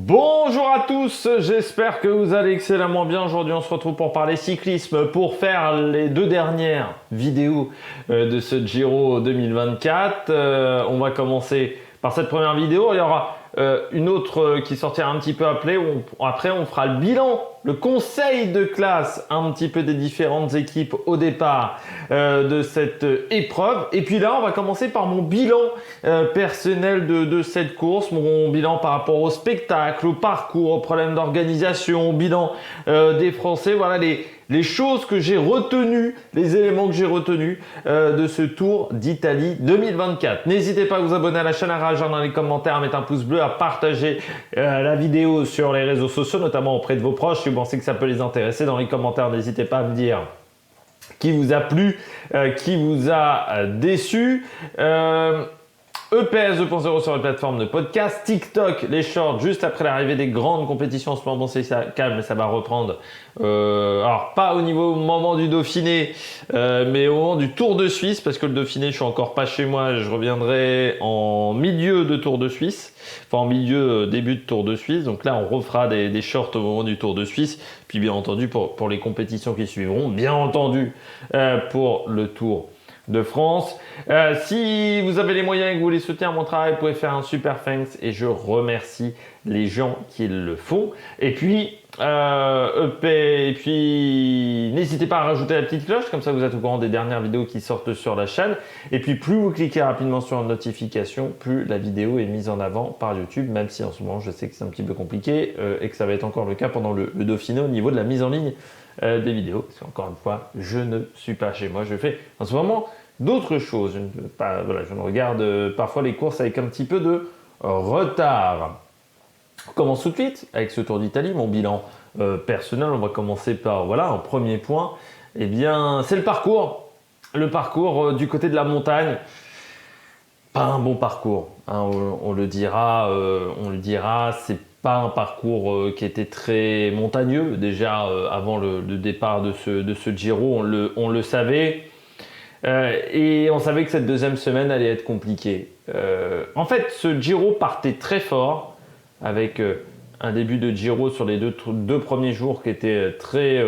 Bonjour à tous, j'espère que vous allez excellemment bien. Aujourd'hui on se retrouve pour parler cyclisme, pour faire les deux dernières vidéos de ce Giro 2024. On va commencer par cette première vidéo. Il y aura une autre qui sortira un petit peu après, après on fera le bilan, le conseil de classe un petit peu des différentes équipes au départ de cette épreuve. Et puis là on va commencer par mon bilan personnel de cette course, mon bilan par rapport au spectacle, au parcours, aux problèmes d'organisation, au bilan des Français. Voilà les choses que j'ai retenues, les éléments que j'ai retenus de ce Tour d'Italie 2024. N'hésitez pas à vous abonner à la chaîne, à réagir dans les commentaires, à mettre un pouce bleu, à partager la vidéo sur les réseaux sociaux, notamment auprès de vos proches. Si vous pensez que ça peut les intéresser, dans les commentaires, n'hésitez pas à me dire qui vous a plu, qui vous a déçu. EPS 2.0 sur les plateformes de podcast, TikTok, les shorts juste après l'arrivée des grandes compétitions. En ce moment, c'est calme, mais ça va reprendre. Alors, pas au moment du Dauphiné, mais au moment du Tour de Suisse, parce que le Dauphiné, je suis encore pas chez moi. Je reviendrai en milieu de Tour de Suisse, enfin en milieu, début de Tour de Suisse. Donc là, on refera des shorts au moment du Tour de Suisse. Puis bien entendu, pour les compétitions qui suivront, bien entendu, pour le Tour de France. Si vous avez les moyens et que vous voulez soutenir mon travail, vous pouvez faire un super thanks et je remercie les gens qui le font. Et puis, n'hésitez pas à rajouter la petite cloche, comme ça vous êtes au courant des dernières vidéos qui sortent sur la chaîne. Et puis, plus vous cliquez rapidement sur une notification, plus la vidéo est mise en avant par YouTube, même si en ce moment je sais que c'est un petit peu compliqué et que ça va être encore le cas pendant le Dauphiné au niveau de la mise en ligne des vidéos. Parce qu'encore une fois, je ne suis pas chez moi, je fais en ce moment d'autres choses. Je ne regarde parfois les courses avec un petit peu de retard. On commence tout de suite avec ce Tour d'Italie, mon bilan personnel. On va commencer par, un premier point. Eh bien, c'est le parcours. Le parcours du côté de la montagne. Pas un bon parcours, hein, on le dira, c'est pas un parcours qui était très montagneux. Déjà, avant le départ de ce Giro, on le savait. Et on savait que cette deuxième semaine allait être compliquée. En fait, ce Giro partait très fort avec un début de Giro sur les deux premiers jours qui était très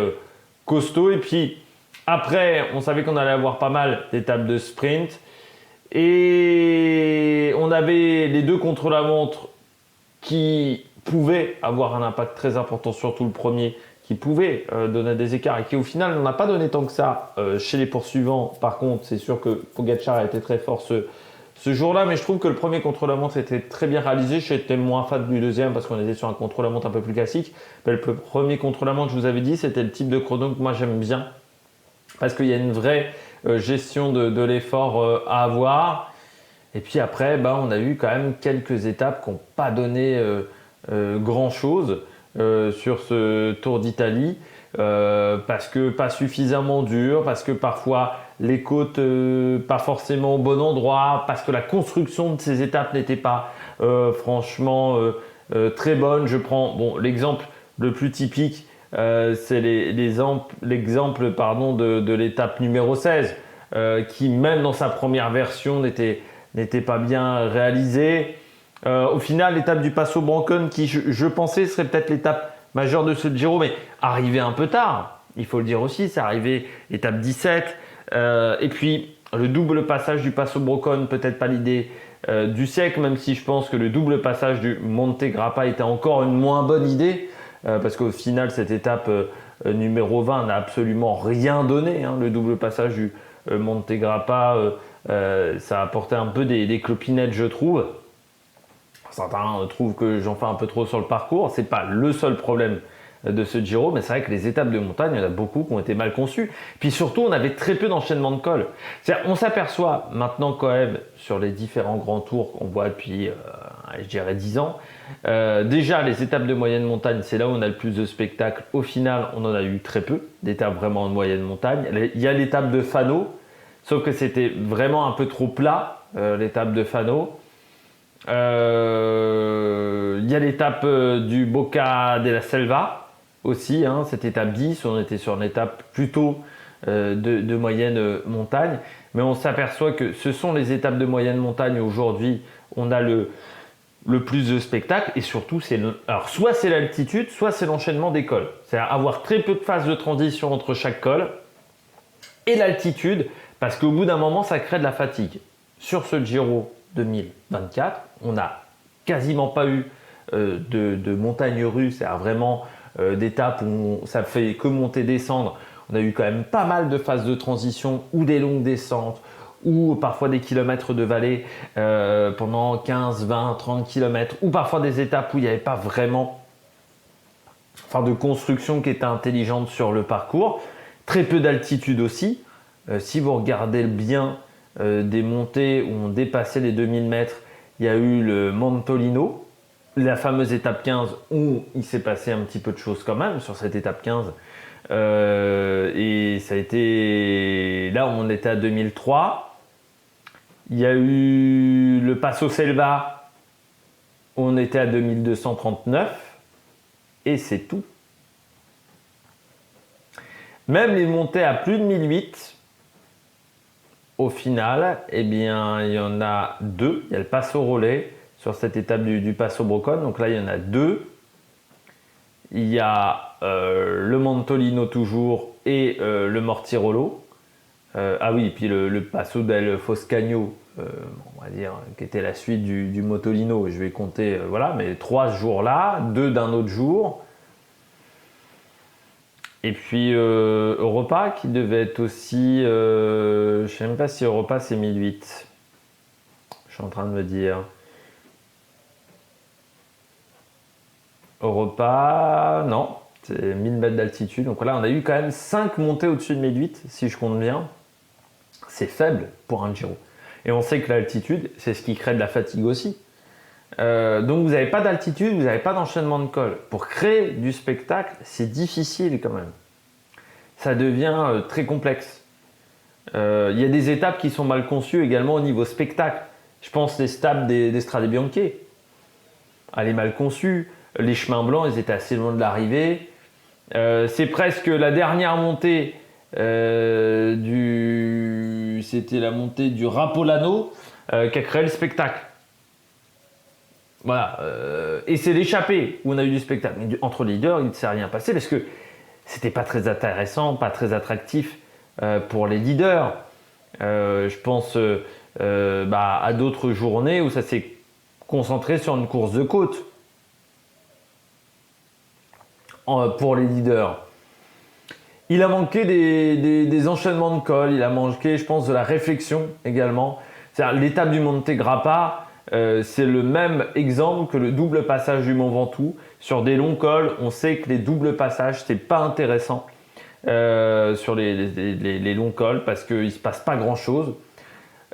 costaud. Et puis après, on savait qu'on allait avoir pas mal d'étapes de sprint. Et on avait les deux contre-la-montre qui pouvaient avoir un impact très important, surtout le premier, qui pouvait donner des écarts et qui au final n'en a pas donné tant que ça chez les poursuivants. Par contre, c'est sûr que Pogačar a été très fort ce jour-là, mais je trouve que le premier contre-la-montre était très bien réalisé. J'étais moins fan du deuxième parce qu'on était sur un contre-la-montre un peu plus classique. Mais le premier contre-la-montre, je vous avais dit, c'était le type de chrono que moi j'aime bien parce qu'il y a une vraie gestion de l'effort à avoir. Et puis après, on a eu quand même quelques étapes qui n'ont pas donné grand-chose sur ce Tour d'Italie parce que pas suffisamment dur, parce que parfois les côtes pas forcément au bon endroit, parce que la construction de ces étapes n'était pas franchement très bonne. Je prends l'exemple le plus typique, c'est l'exemple de l'étape numéro 16 qui même dans sa première version n'était pas bien réalisée. Au final, l'étape du Passo Brancon qui je pensais serait peut-être l'étape majeure de ce Giro, mais arrivée un peu tard, il faut le dire aussi, c'est arrivé étape 17. Et puis le double passage du Passo Brancon, peut-être pas l'idée du siècle, même si je pense que le double passage du Monte Grappa était encore une moins bonne idée, parce qu'au final cette étape numéro 20 n'a absolument rien donné, hein. Le double passage du Monte Grappa, ça a apporté un peu des clopinettes, je trouve. Certains trouvent que j'en fais un peu trop sur le parcours. C'est pas le seul problème de ce Giro, mais c'est vrai que les étapes de montagne, il y en a beaucoup qui ont été mal conçues. Puis surtout, on avait très peu d'enchaînement de cols. On s'aperçoit maintenant quand même sur les différents grands tours qu'on voit depuis, je dirais 10 ans. Déjà, les étapes de moyenne montagne, c'est là où on a le plus de spectacles. Au final, on en a eu très peu d'étapes vraiment de moyenne montagne. Il y a l'étape de Fano, sauf que c'était vraiment un peu trop plat, l'étape de Fano. Il y a l'étape du Boca della Selva aussi, hein, cette étape 10, on était sur une étape plutôt de moyenne montagne, mais on s'aperçoit que ce sont les étapes de moyenne montagne aujourd'hui. On a le plus de spectacle et surtout, alors soit c'est l'altitude, soit c'est l'enchaînement des cols. C'est-à-dire avoir très peu de phases de transition entre chaque col et l'altitude, parce qu'au bout d'un moment, ça crée de la fatigue. Sur ce Giro 2024, on n'a quasiment pas eu de montagne russe, c'est-à-dire vraiment d'étapes où ça fait que monter-descendre. On a eu quand même pas mal de phases de transition ou des longues descentes ou parfois des kilomètres de vallée pendant 15, 20, 30 kilomètres ou parfois des étapes où il n'y avait pas vraiment de construction qui était intelligente sur le parcours. Très peu d'altitude aussi. Si vous regardez bien des montées où on dépassait les 2000 mètres, il y a eu le Montolino, la fameuse étape 15 où il s'est passé un petit peu de choses quand même sur cette étape 15. Et ça a été là où on était à 2003. Il y a eu le Passo Selva où on était à 2239 et c'est tout. Même les montées à plus de 1008, au final, eh bien, il y en a deux. Il y a le Passo Rollet sur cette étape du Passo Brocone. Donc là, il y en a deux. Il y a le Montolino toujours et le Mortirolo. Ah oui, et puis le Passo del Foscagno, on va dire, qui était la suite du Motolino. Je vais compter, voilà, mais 3 jours-là, 2 d'un autre jour. Et puis Europa qui devait être aussi, je ne sais même pas si Europa c'est 1008. Je suis en train de me dire. Europa, non, c'est 1000 mètres d'altitude. Donc là, on a eu quand même 5 montées au-dessus de 1008, si je compte bien. C'est faible pour un Giro. Et on sait que l'altitude, c'est ce qui crée de la fatigue aussi. Donc vous n'avez pas d'altitude, vous n'avez pas d'enchaînement de col. Pour créer du spectacle, c'est difficile quand même. Ça devient très complexe. Il y a des étapes qui sont mal conçues également au niveau spectacle. Je pense les Strade Bianche. Elle est mal conçue. Les chemins blancs, ils étaient assez loin de l'arrivée. C'est presque la dernière montée c'était la montée du Rapolano qui a créé le spectacle. Voilà. Et c'est l'échappée où on a eu du spectacle. Mais entre les leaders, il ne s'est rien passé parce que c'était pas très intéressant, pas très attractif pour les leaders. Je pense à d'autres journées où ça s'est concentré sur une course de côte pour les leaders. Il a manqué des enchaînements de col, il a manqué, je pense, de la réflexion également. C'est-à-dire, l'étape du Monte Grappa, c'est le même exemple que le double passage du Mont Ventoux. Sur des longs cols, on sait que les doubles passages, c'est pas intéressant sur les longs cols parce qu'il ne se passe pas grand-chose.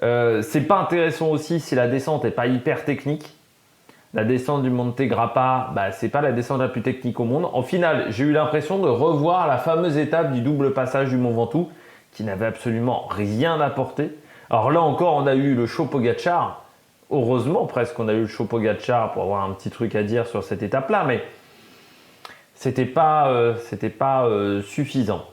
C'est pas intéressant aussi si la descente n'est pas hyper technique. La descente du Monte Grappa, c'est pas la descente la plus technique au monde. En finale, j'ai eu l'impression de revoir la fameuse étape du double passage du Mont Ventoux qui n'avait absolument rien apporté. Alors là encore, on a eu le Show Pogačar. Heureusement presque qu'on a eu le Show Pogačar pour avoir un petit truc à dire sur cette étape-là, mais c'était pas suffisant.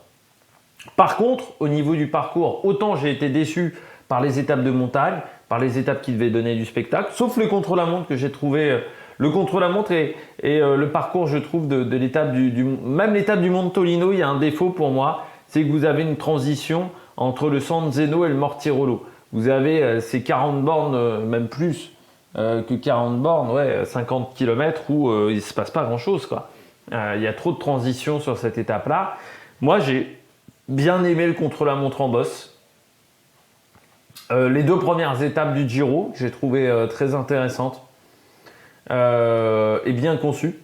Par contre, au niveau du parcours, autant j'ai été déçu par les étapes de montagne, par les étapes qui devaient donner du spectacle, sauf le contre-la-montre que j'ai trouvé. Le contre-la-montre et le parcours, je trouve, de l'étape même l'étape du Montolino, il y a un défaut pour moi, c'est que vous avez une transition entre le San Zeno et le Mortirolo. Vous avez ces 40 bornes, même plus que 40 bornes, 50 km où il ne se passe pas grand-chose, quoi. Il y a trop de transitions sur cette étape-là. Moi, j'ai bien aimé le contre-la-montre en bosse. Les 2 premières étapes du Giro, que j'ai trouvé très intéressantes et bien conçues.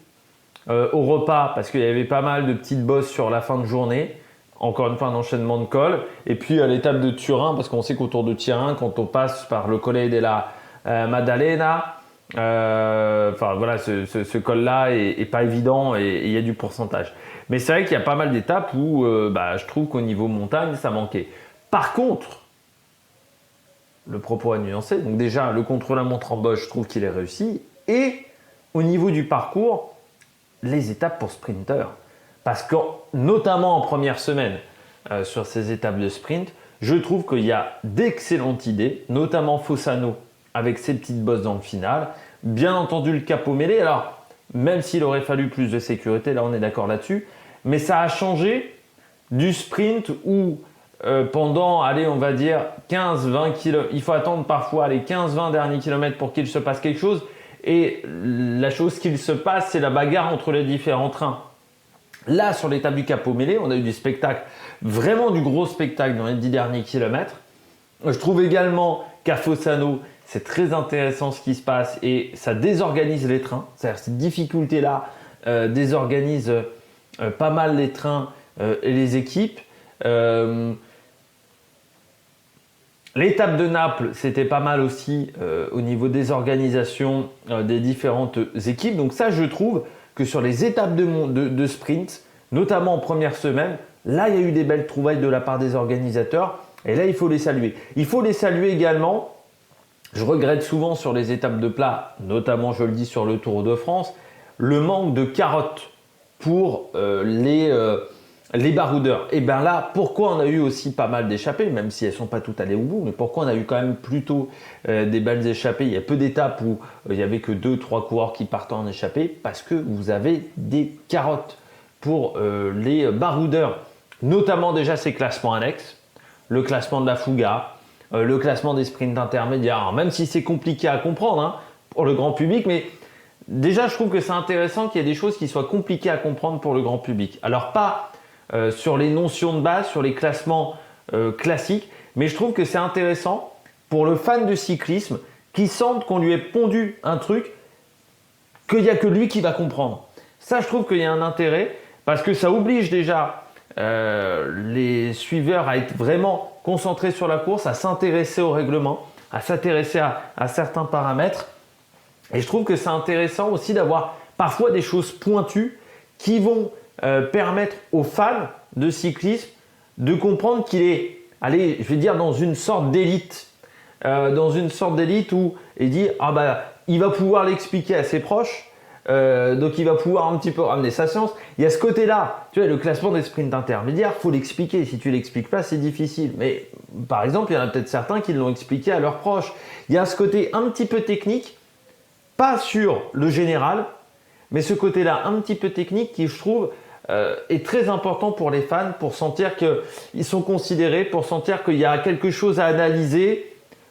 Au repas, parce qu'il y avait pas mal de petites bosses sur la fin de journée. Encore une fois, un enchaînement de col. Et puis à l'étape de Turin, parce qu'on sait qu'autour de Turin, quand on passe par le Colle della Maddalena, ce col-là est pas évident et il y a du pourcentage. Mais c'est vrai qu'il y a pas mal d'étapes où je trouve qu'au niveau montagne, ça manquait. Par contre, le propos à nuancer. Donc déjà, le contre-la-montre en bosse, je trouve qu'il est réussi. Et au niveau du parcours, les étapes pour sprinteurs. Parce que, notamment en première semaine, sur ces étapes de sprint, je trouve qu'il y a d'excellentes idées, notamment Fossano avec ses petites bosses dans le final. Bien entendu, le capot mêlé, alors même s'il aurait fallu plus de sécurité, là on est d'accord là-dessus, mais ça a changé du sprint où pendant, allez, on va dire 15-20 km, il faut attendre parfois les 15-20 derniers kilomètres pour qu'il se passe quelque chose. Et la chose qu'il se passe, c'est la bagarre entre les différents trains. Là, sur l'étape du capot mêlé, on a eu du spectacle, vraiment du gros spectacle dans les 10 derniers kilomètres. Je trouve également qu'à Fossano, c'est très intéressant ce qui se passe et ça désorganise les trains. C'est-à-dire que cette difficulté-là désorganise pas mal les trains et les équipes. L'étape de Naples, c'était pas mal aussi au niveau des organisations des différentes équipes. Donc ça, je trouve que sur les étapes de sprint, notamment en première semaine, là, il y a eu des belles trouvailles de la part des organisateurs. Et là, il faut les saluer. Il faut les saluer également. Je regrette souvent sur les étapes de plat, notamment, je le dis, sur le Tour de France, le manque de carottes pour les baroudeurs. Et bien là, pourquoi on a eu aussi pas mal d'échappées, même si elles ne sont pas toutes allées au bout, mais pourquoi on a eu quand même plutôt des belles échappées? Il y a peu d'étapes où il n'y avait que 2-3 coureurs qui partent en échappée, parce que vous avez des carottes pour les baroudeurs, notamment déjà ces classements annexes, le classement de la Fouga, le classement des sprints intermédiaires, alors, même si c'est compliqué à comprendre hein, pour le grand public, mais déjà je trouve que c'est intéressant qu'il y ait des choses qui soient compliquées à comprendre pour le grand public. Alors pas sur les notions de base, sur les classements classiques, mais je trouve que c'est intéressant pour le fan de cyclisme qui sente qu'on lui ait pondu un truc qu'il n'y a que lui qui va comprendre. Ça, je trouve qu'il y a un intérêt parce que ça oblige déjà les suiveurs à être vraiment concentrés sur la course, à s'intéresser au règlement, à s'intéresser à certains paramètres. Et je trouve que c'est intéressant aussi d'avoir parfois des choses pointues qui vont permettre aux fans de cyclisme de comprendre qu'il est, allez, je vais dire, dans une sorte d'élite. Dans une sorte d'élite où il dit, ah bah, il va pouvoir l'expliquer à ses proches, donc il va pouvoir un petit peu ramener sa science. Il y a ce côté-là, tu vois, le classement des sprints intermédiaires, il faut l'expliquer. Si tu ne l'expliques pas, c'est difficile. Mais par exemple, il y en a peut-être certains qui l'ont expliqué à leurs proches. Il y a ce côté un petit peu technique, pas sur le général, mais ce côté-là un petit peu technique qui, je trouve, est très important pour les fans, pour sentir qu'ils sont considérés, pour sentir qu'il y a quelque chose à analyser.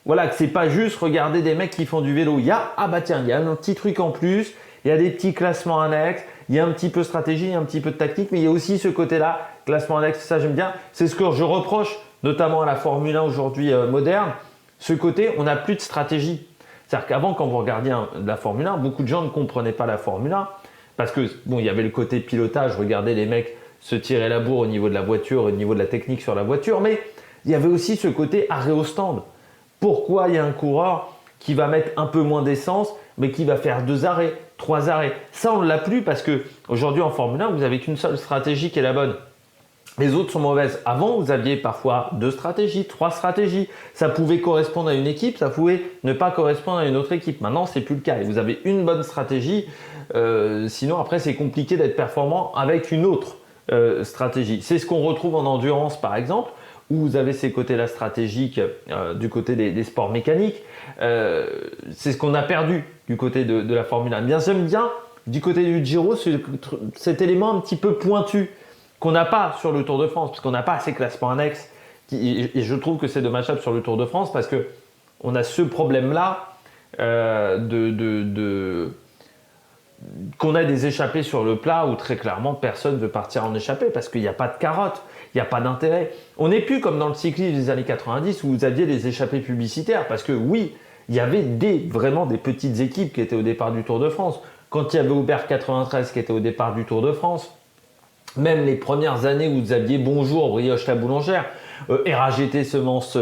Voilà, que c'est pas juste regarder des mecs qui font du vélo. Il y a, ah bah tiens, il y a un petit truc en plus, il y a des petits classements annexes, il y a un petit peu de stratégie, il y a un petit peu de tactique, mais il y a aussi ce côté-là, classement annexe, ça j'aime bien. C'est ce que je reproche notamment à la Formule 1 aujourd'hui moderne, ce côté, on n'a plus de stratégie. C'est-à-dire qu'avant, quand vous regardiez de la Formule 1, beaucoup de gens ne comprenaient pas la Formule 1 parce que bon, il y avait le côté pilotage, regardez les mecs se tirer la bourre au niveau de la voiture, au niveau de la technique sur la voiture, mais il y avait aussi ce côté arrêt au stand. Pourquoi il y a un coureur qui va mettre un peu moins d'essence, mais qui va faire 2 arrêts, 3 arrêts? Ça, on ne l'a plus parce qu'aujourd'hui en Formule 1, vous n'avez qu'une seule stratégie qui est la bonne. Les autres sont mauvaises. Avant, vous aviez parfois 2 stratégies, 3 stratégies. Ça pouvait correspondre à une équipe, ça pouvait ne pas correspondre à une autre équipe. Maintenant, ce n'est plus le cas. Et vous avez une bonne stratégie. Sinon, après, c'est compliqué d'être performant avec une autre stratégie. C'est ce qu'on retrouve en endurance, par exemple, où vous avez ces côtés-là stratégiques du côté des sports mécaniques. C'est ce qu'on a perdu du côté de la Formule 1. Bien, j'aime bien du côté du Giro cet élément un petit peu pointu qu'on n'a pas sur le Tour de France, parce qu'on n'a pas ces classements annexes. Et je trouve que c'est dommageable sur le Tour de France parce qu'on a ce problème-là qu'on a des échappées sur le plat où très clairement personne ne veut partir en échappée parce qu'il n'y a pas de carotte, il n'y a pas d'intérêt. On n'est plus comme dans le cyclisme des années 90 où vous aviez des échappées publicitaires parce que oui, il y avait vraiment des petites équipes qui étaient au départ du Tour de France. Quand il y avait Aubert 93 qui était au départ du Tour de France, même les premières années où vous aviez Bonjour, Brioche la boulangère, RAGT Semences,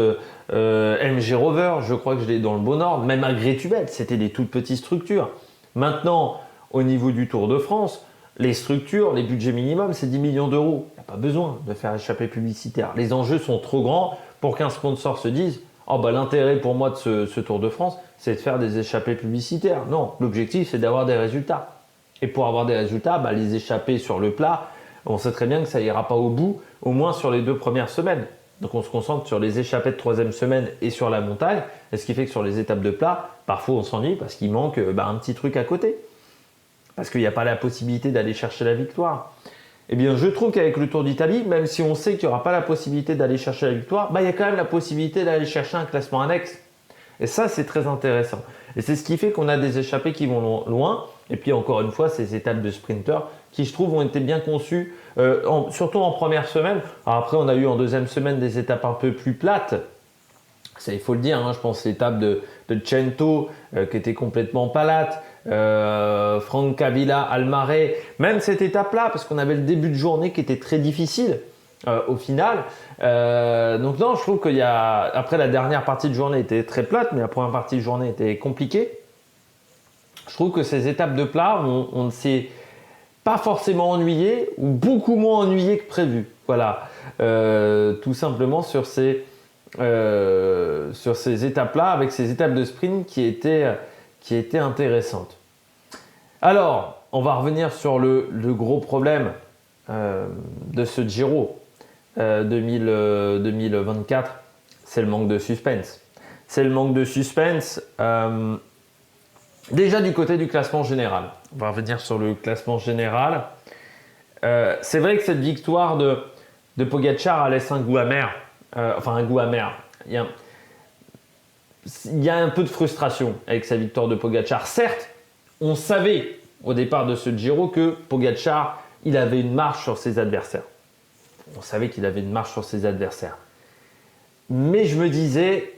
MG Rover, je crois que je l'ai dans le bon ordre, même Agritubet, c'était des toutes petites structures. Maintenant, au niveau du Tour de France, les structures, les budgets minimums, c'est 10 millions d'euros. Il n'y a pas besoin de faire échappée publicitaire. Les enjeux sont trop grands pour qu'un sponsor se dise « Oh bah l'intérêt pour moi de ce Tour de France, c'est de faire des échappées publicitaires. » Non, l'objectif c'est d'avoir des résultats. Et pour avoir des résultats, bah, les échappées sur le plat, on sait très bien que ça ira pas au bout, au moins sur les 2 premières semaines. Donc on se concentre sur les échappées de troisième semaine et sur la montagne. Et ce qui fait que sur les étapes de plat, parfois on s'ennuie parce qu'il manque un petit truc à côté. Parce qu'il n'y a pas la possibilité d'aller chercher la victoire. Eh bien, je trouve qu'avec le Tour d'Italie, même si on sait qu'il n'y aura pas la possibilité d'aller chercher la victoire, il y a quand même la possibilité d'aller chercher un classement annexe. Et ça, c'est très intéressant. Et c'est ce qui fait qu'on a des échappées qui vont loin. Et puis, encore une fois, ces étapes de sprinter qui, je trouve, ont été bien conçues, surtout en première semaine. Alors après, on a eu en deuxième semaine des étapes un peu plus plates. Ça, il faut le dire, hein, je pense l'étape de Cento qui était complètement palate, Francavilla, Almare, même cette étape-là, parce qu'on avait le début de journée qui était très difficile au final. Donc non, je trouve qu'il y a, après la dernière partie de journée était très plate, mais la première partie de journée était compliquée. Je trouve que ces étapes de plat, on ne s'est pas forcément ennuyé, ou beaucoup moins ennuyé que prévu. Voilà, tout simplement sur ces étapes-là, avec ces étapes de sprint qui étaient intéressantes. Alors, on va revenir sur le gros problème de ce Giro 2024, c'est le manque de suspense. C'est le manque de suspense déjà du côté du classement général. On va revenir sur le classement général. C'est vrai que cette victoire de Pogačar laisse un goût amer. Un goût amer. Il y a un peu de frustration avec sa victoire de Pogačar. Certes, on savait au départ de ce Giro que Pogačar, il avait une marche sur ses adversaires. On savait qu'il avait une marche sur ses adversaires. Mais je me disais,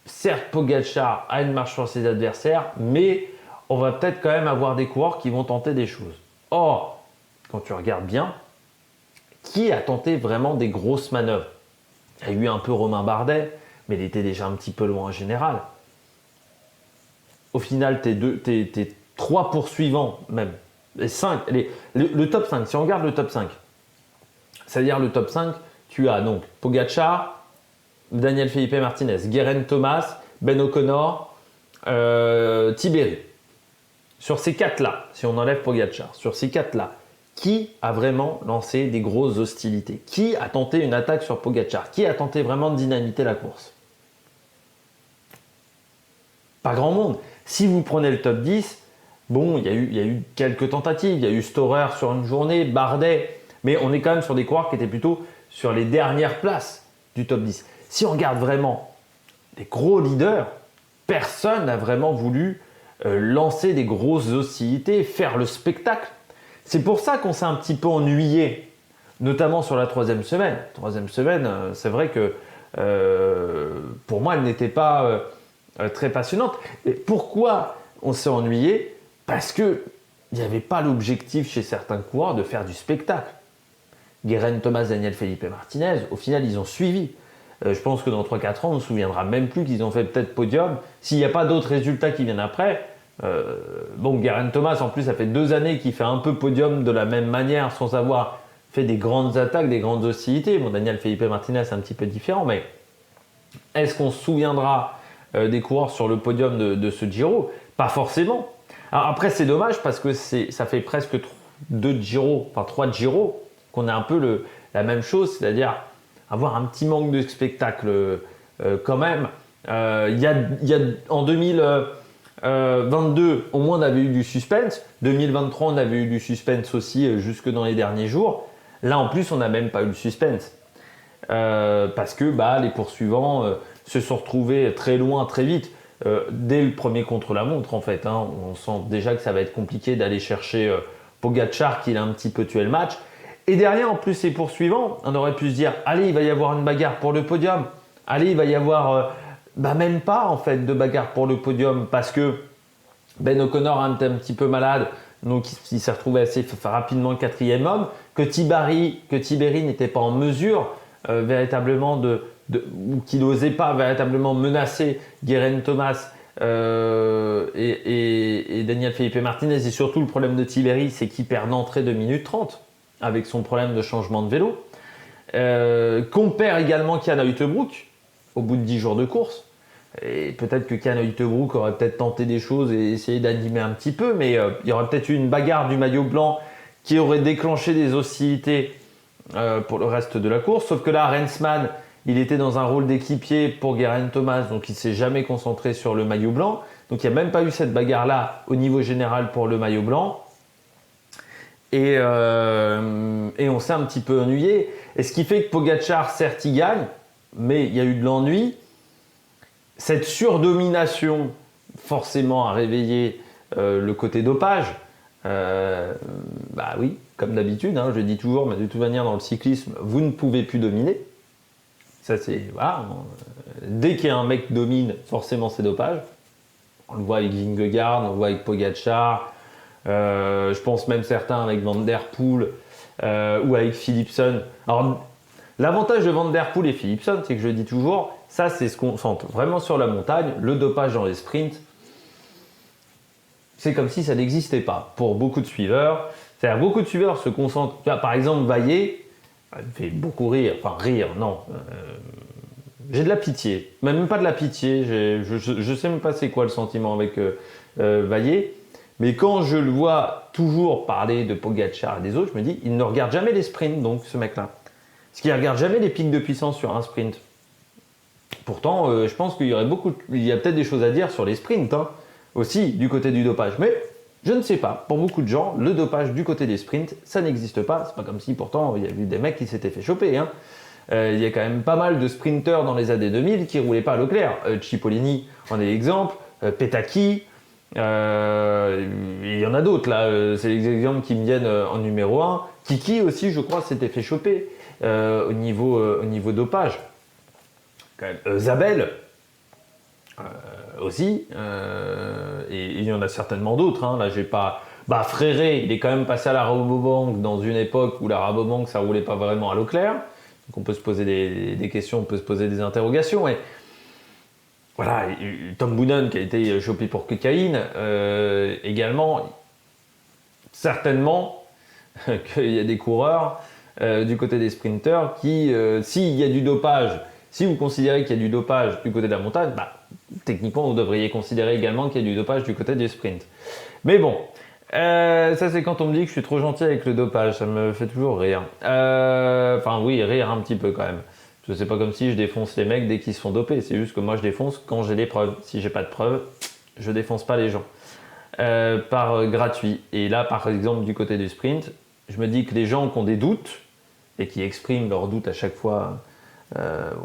certes, Pogačar a une marche sur ses adversaires, mais on va peut-être quand même avoir des coureurs qui vont tenter des choses. Or, quand tu regardes bien, qui a tenté vraiment des grosses manœuvres? Il y a eu un peu Romain Bardet, mais il était déjà un petit peu loin en général. Au final, tes trois poursuivants, même, le top 5, si on regarde le top 5, c'est-à-dire le top 5, tu as donc Pogačar, Daniel Felipe Martinez, Geraint Thomas, Ben O'Connor, Tiberi. Sur ces quatre-là, si on enlève Pogačar, sur ces quatre-là, qui a vraiment lancé des grosses hostilités? Qui a tenté une attaque sur Pogačar? Qui a tenté vraiment de dynamiter la course? Pas grand monde. Si vous prenez le top 10, bon, il y a eu quelques tentatives. Il y a eu Storer sur une journée, Bardet, mais on est quand même sur des coureurs qui étaient plutôt sur les dernières places du top 10. Si on regarde vraiment les gros leaders, personne n'a vraiment voulu lancer des grosses hostilités, faire le spectacle. C'est pour ça qu'on s'est un petit peu ennuyé, notamment sur la troisième semaine. Troisième semaine, c'est vrai que pour moi, elle n'était pas très passionnante. Et pourquoi on s'est ennuyé? Parce qu'il n'y avait pas l'objectif chez certains coureurs de faire du spectacle. Geraint Thomas, Daniel Felipe Martinez, au final, ils ont suivi. Je pense que dans 3-4 ans, on ne se souviendra même plus qu'ils ont fait peut-être podium. S'il n'y a pas d'autres résultats qui viennent après, Geraint Thomas, en plus, ça fait 2 années qu'il fait un peu podium de la même manière sans avoir fait des grandes attaques, des grandes hostilités. Bon, Daniel Felipe Martinez, c'est un petit peu différent, mais est-ce qu'on se souviendra des coureurs sur le podium de ce Giro? Pas forcément. Alors après, c'est dommage parce que ça fait presque 3 Giro qu'on a un peu la même chose, c'est-à-dire avoir un petit manque de spectacle quand même. En 2022, au moins on avait eu du suspense. 2023, on avait eu du suspense aussi jusque dans les derniers jours. Là, en plus, on n'a même pas eu le suspense. Parce que les poursuivants se sont retrouvés très loin, très vite. Dès le premier contre-la-montre, en fait. On sent déjà que ça va être compliqué d'aller chercher Pogačar, qui a un petit peu tué le match. Et derrière, en plus, ces poursuivants, on aurait pu se dire, allez, il va y avoir une bagarre pour le podium. Allez, il va y avoir même pas en fait de bagarre pour le podium parce que Ben O'Connor était un petit peu malade, donc il s'est retrouvé assez rapidement 4e homme. Que Tiberi n'était pas en mesure véritablement ou qu'il n'osait pas véritablement menacer Geraint Thomas et Daniel Felipe Martinez. Et surtout, le problème de Tiberi, c'est qu'il perd d'entrée 2 minutes 30 avec son problème de changement de vélo. Qu'on perd également Kian Uijtdebroek au bout de 10 jours de course. Et peut-être que Kian Uijtdebroek aurait peut-être tenté des choses et essayé d'animer un petit peu, mais il y aurait peut-être eu une bagarre du maillot blanc qui aurait déclenché des hostilités pour le reste de la course. Sauf que là, Rensman, il était dans un rôle d'équipier pour Geraint Thomas, donc il ne s'est jamais concentré sur le maillot blanc. Donc il n'y a même pas eu cette bagarre-là au niveau général pour le maillot blanc. Et on s'est un petit peu ennuyé. Et ce qui fait que Pogačar, certes, il gagne, mais il y a eu de l'ennui. Cette surdomination, forcément, a réveillé le côté dopage. Bah oui, comme d'habitude, je le dis toujours, mais de toute manière, dans le cyclisme, vous ne pouvez plus dominer. Ça, c'est. Voilà. Dès qu'il y a un mec qui domine, forcément, c'est dopage. On le voit avec Vingegaard, on le voit avec Pogačar. Je pense même certains avec Van Der Poel ou avec Philipsen. Alors, l'avantage de Van Der Poel et Philipsen, c'est que je le dis toujours, ça, c'est ce qu'on sent vraiment sur la montagne. Le dopage dans les sprints, c'est comme si ça n'existait pas pour beaucoup de suiveurs. C'est-à-dire beaucoup de suiveurs se concentrent. Par exemple, Vaillé, il me fait beaucoup rire. Enfin, rire, non. J'ai de la pitié. Même pas de la pitié. Je sais même pas c'est quoi le sentiment avec Vaillé. Mais quand je le vois toujours parler de Pogačar et des autres, je me dis, il ne regarde jamais les sprints, donc, ce mec-là. Parce qu'il ne regarde jamais les pics de puissance sur un sprint. Pourtant, je pense qu'il y a peut-être des choses à dire sur les sprints, aussi, du côté du dopage. Mais je ne sais pas. Pour beaucoup de gens, le dopage du côté des sprints, ça n'existe pas. C'est pas comme si, pourtant, il y a eu des mecs qui s'étaient fait choper. Il y a quand même pas mal de sprinteurs dans les années 2000 qui ne roulaient pas à Leclerc. Cipollini en est l'exemple. Petacchi. Il y en a d'autres là, c'est les exemples qui me viennent en numéro 1. Kiki aussi, je crois, s'était fait choper au niveau dopage. Zabel aussi, et il y en a certainement d'autres. Là, j'ai pas. Fréré, il est quand même passé à la Rabobank dans une époque où la Rabobank ça roulait pas vraiment à Leclerc. Donc on peut se poser des questions, on peut se poser des interrogations. Et voilà, Tom Boonen qui a été chopé pour cocaïne, également, certainement qu'il y a des coureurs du côté des sprinteurs qui, s'il y a du dopage, si vous considérez qu'il y a du dopage du côté de la montagne, techniquement vous devriez considérer également qu'il y a du dopage du côté du sprint. Mais bon, ça c'est quand on me dit que je suis trop gentil avec le dopage, ça me fait toujours rire. Enfin oui, rire un petit peu quand même. C'est pas comme si je défonce les mecs dès qu'ils se font doper, c'est juste que moi je défonce quand j'ai des preuves. Si j'ai pas de preuves, je défonce pas les gens. Par gratuit. Et là, par exemple, du côté du sprint, je me dis que les gens qui ont des doutes et qui expriment leurs doutes à chaque fois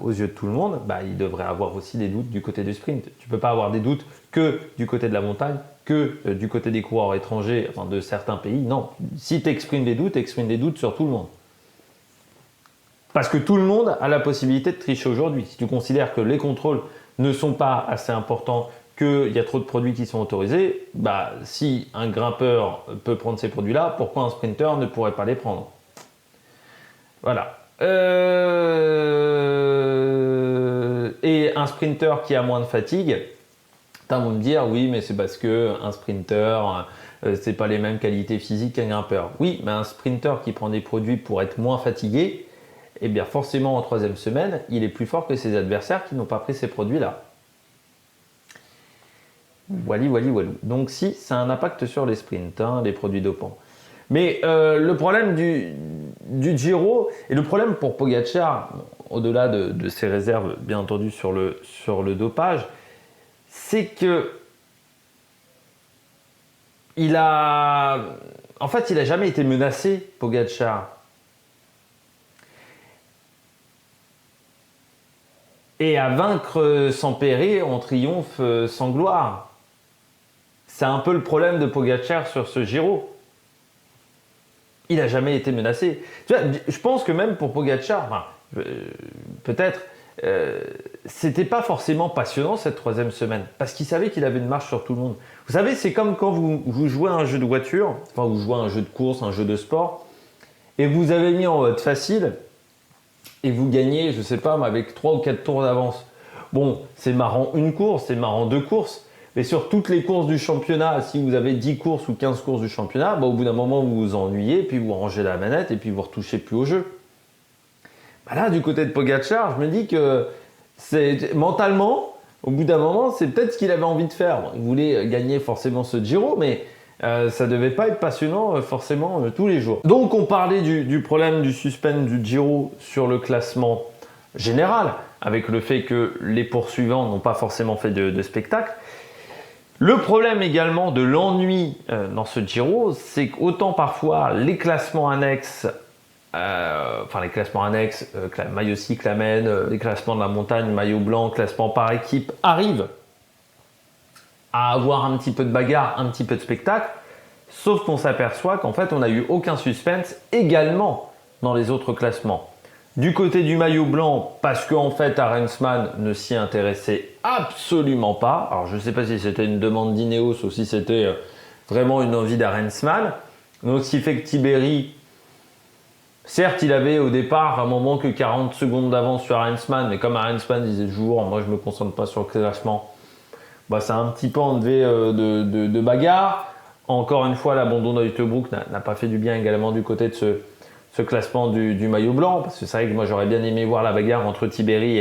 aux yeux de tout le monde, ils devraient avoir aussi des doutes du côté du sprint. Tu peux pas avoir des doutes que du côté de la montagne, que du côté des coureurs étrangers, enfin de certains pays. Non, si tu exprimes des doutes sur tout le monde. Parce que tout le monde a la possibilité de tricher aujourd'hui. Si tu considères que les contrôles ne sont pas assez importants, qu'il y a trop de produits qui sont autorisés, si un grimpeur peut prendre ces produits-là, pourquoi un sprinter ne pourrait pas les prendre? Voilà. Et un sprinter qui a moins de fatigue, t'as beau me dire, oui, mais c'est parce qu'un sprinter, c'est pas les mêmes qualités physiques qu'un grimpeur. Oui, mais un sprinter qui prend des produits pour être moins fatigué, eh bien forcément en troisième semaine, il est plus fort que ses adversaires qui n'ont pas pris ces produits-là. Wally. Donc si, ça a un impact sur les sprints, les produits dopants. Mais le problème du Giro, et le problème pour Pogačar, au-delà de ses réserves bien entendu sur le dopage, c'est que il a jamais été menacé, Pogačar. Et à vaincre sans périr, on triomphe sans gloire. C'est un peu le problème de Pogačar sur ce Giro. Il n'a jamais été menacé. Tu vois, je pense que même pour Pogačar, peut-être, c'était pas forcément passionnant cette troisième semaine, parce qu'il savait qu'il avait une marche sur tout le monde. Vous savez, c'est comme quand vous jouez à un jeu de voiture, enfin vous jouez à un jeu de course, un jeu de sport, et vous avez mis en mode facile, et vous gagnez, je sais pas, avec 3 ou 4 tours d'avance. Bon, c'est marrant une course, c'est marrant 2 courses, mais sur toutes les courses du championnat, si vous avez 10 courses ou 15 courses du championnat, au bout d'un moment, vous vous ennuyez, puis vous rangez la manette, et puis vous retouchez plus au jeu. Là, du côté de Pogačar, je me dis que mentalement, au bout d'un moment, c'est peut-être ce qu'il avait envie de faire. Bon, il voulait gagner forcément ce Giro, mais Ça devait pas être passionnant forcément tous les jours. Donc on parlait du problème du suspense du Giro sur le classement général, avec le fait que les poursuivants n'ont pas forcément fait de spectacle. Le problème également de l'ennui dans ce Giro, c'est qu'autant parfois les classements annexes, maillot cyclamen, les classements de la montagne, maillot blanc, classement par équipe, arrivent à avoir un petit peu de bagarre, un petit peu de spectacle, sauf qu'on s'aperçoit qu'en fait on n'a eu aucun suspense également dans les autres classements. Du côté du maillot blanc, parce qu'en fait Arensman ne s'y intéressait absolument pas. Alors je ne sais pas si c'était une demande d'Ineos ou si c'était vraiment une envie d'Arensman. Donc ce qui fait que Tiberi, certes il avait au départ un moment que 40 secondes d'avance sur Arensman, mais comme Arensman disait toujours, moi je ne me concentre pas sur le classement, ça a un petit peu enlevé de bagarre. Encore une fois, l'abandon d'Oitebroek n'a pas fait du bien également du côté de ce classement du maillot blanc, parce que c'est vrai que moi j'aurais bien aimé voir la bagarre entre Tiberi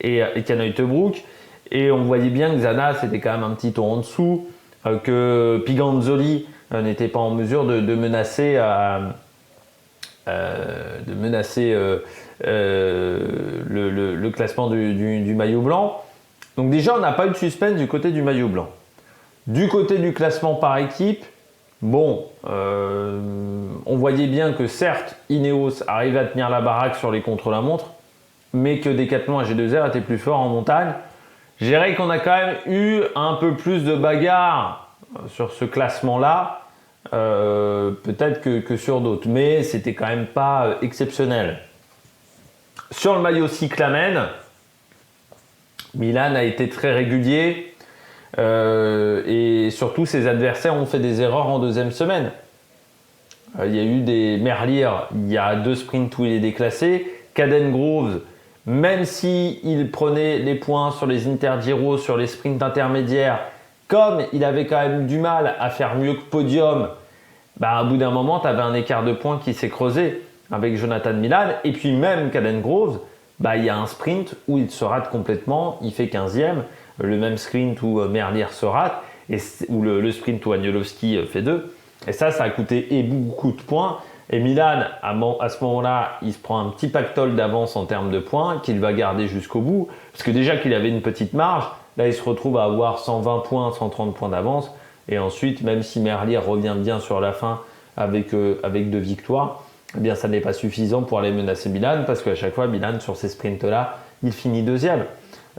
et Can Uijtdebroek, et on voyait bien que Zana c'était quand même un petit ton en dessous, que Piganzoli n'était pas en mesure de menacer le classement du maillot blanc. Donc déjà on n'a pas eu de suspense du côté du maillot blanc. Du côté du classement par équipe, on voyait bien que certes, Ineos arrivait à tenir la baraque sur les contre-la-montre, mais que Decathlon et G2R étaient plus forts en montagne. Je dirais qu'on a quand même eu un peu plus de bagarre sur ce classement-là, peut-être que sur d'autres, mais c'était quand même pas exceptionnel. Sur le maillot cyclamen, Milan a été très régulier. Et surtout ses adversaires ont fait des erreurs en deuxième semaine. Il y a eu des Merlier, il y a 2 sprints où il est déclassé. Caden Groves, même s'il prenait les points sur les Intergiro, sur les sprints intermédiaires, comme il avait quand même du mal à faire mieux que podium, au bout d'un moment tu avais un écart de points qui s'est creusé avec Jonathan Milan. Et puis même Caden Groves, il y a un sprint où il se rate complètement, il fait 15e. Le même sprint où Merlier se rate, ou le sprint où Agnolowski fait 2. Et ça a coûté beaucoup de points. Et Milan, à ce moment-là, il se prend un petit pactole d'avance en termes de points qu'il va garder jusqu'au bout. Parce que déjà qu'il avait une petite marge, là il se retrouve à avoir 120 points, 130 points d'avance. Et ensuite, même si Merlier revient bien sur la fin avec 2 victoires, eh bien ça n'est pas suffisant pour aller menacer Milan, parce qu'à chaque fois, Milan, sur ces sprints-là, il finit 2e.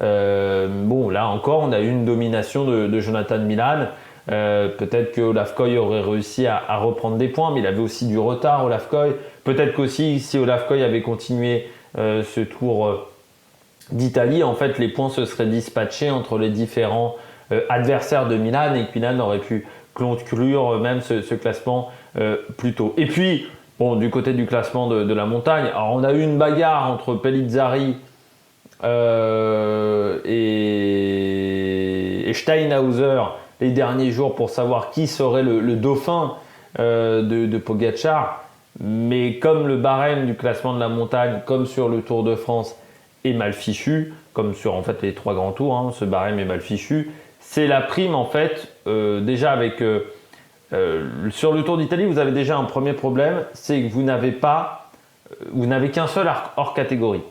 Là encore, on a eu une domination de Jonathan Milan. Peut-être que Olaf Koy aurait réussi à reprendre des points, mais il avait aussi du retard, Olaf Koy. Peut-être qu'aussi, si Olaf Koy avait continué ce tour d'Italie, en fait, les points se seraient dispatchés entre les différents adversaires de Milan, et que Milan aurait pu conclure même ce classement plus tôt. Et puis, du côté du classement de la montagne, alors on a eu une bagarre entre Pellizzari et Steinhauser les derniers jours pour savoir qui serait le dauphin de Pogačar, mais comme le barème du classement de la montagne, comme sur le Tour de France, est mal fichu, comme sur en fait les 3 grands tours, ce barème est mal fichu, c'est la prime en fait. Déjà avec sur le Tour d'Italie, vous avez déjà un premier problème, c'est que vous n'avez qu'un seul hors catégorie.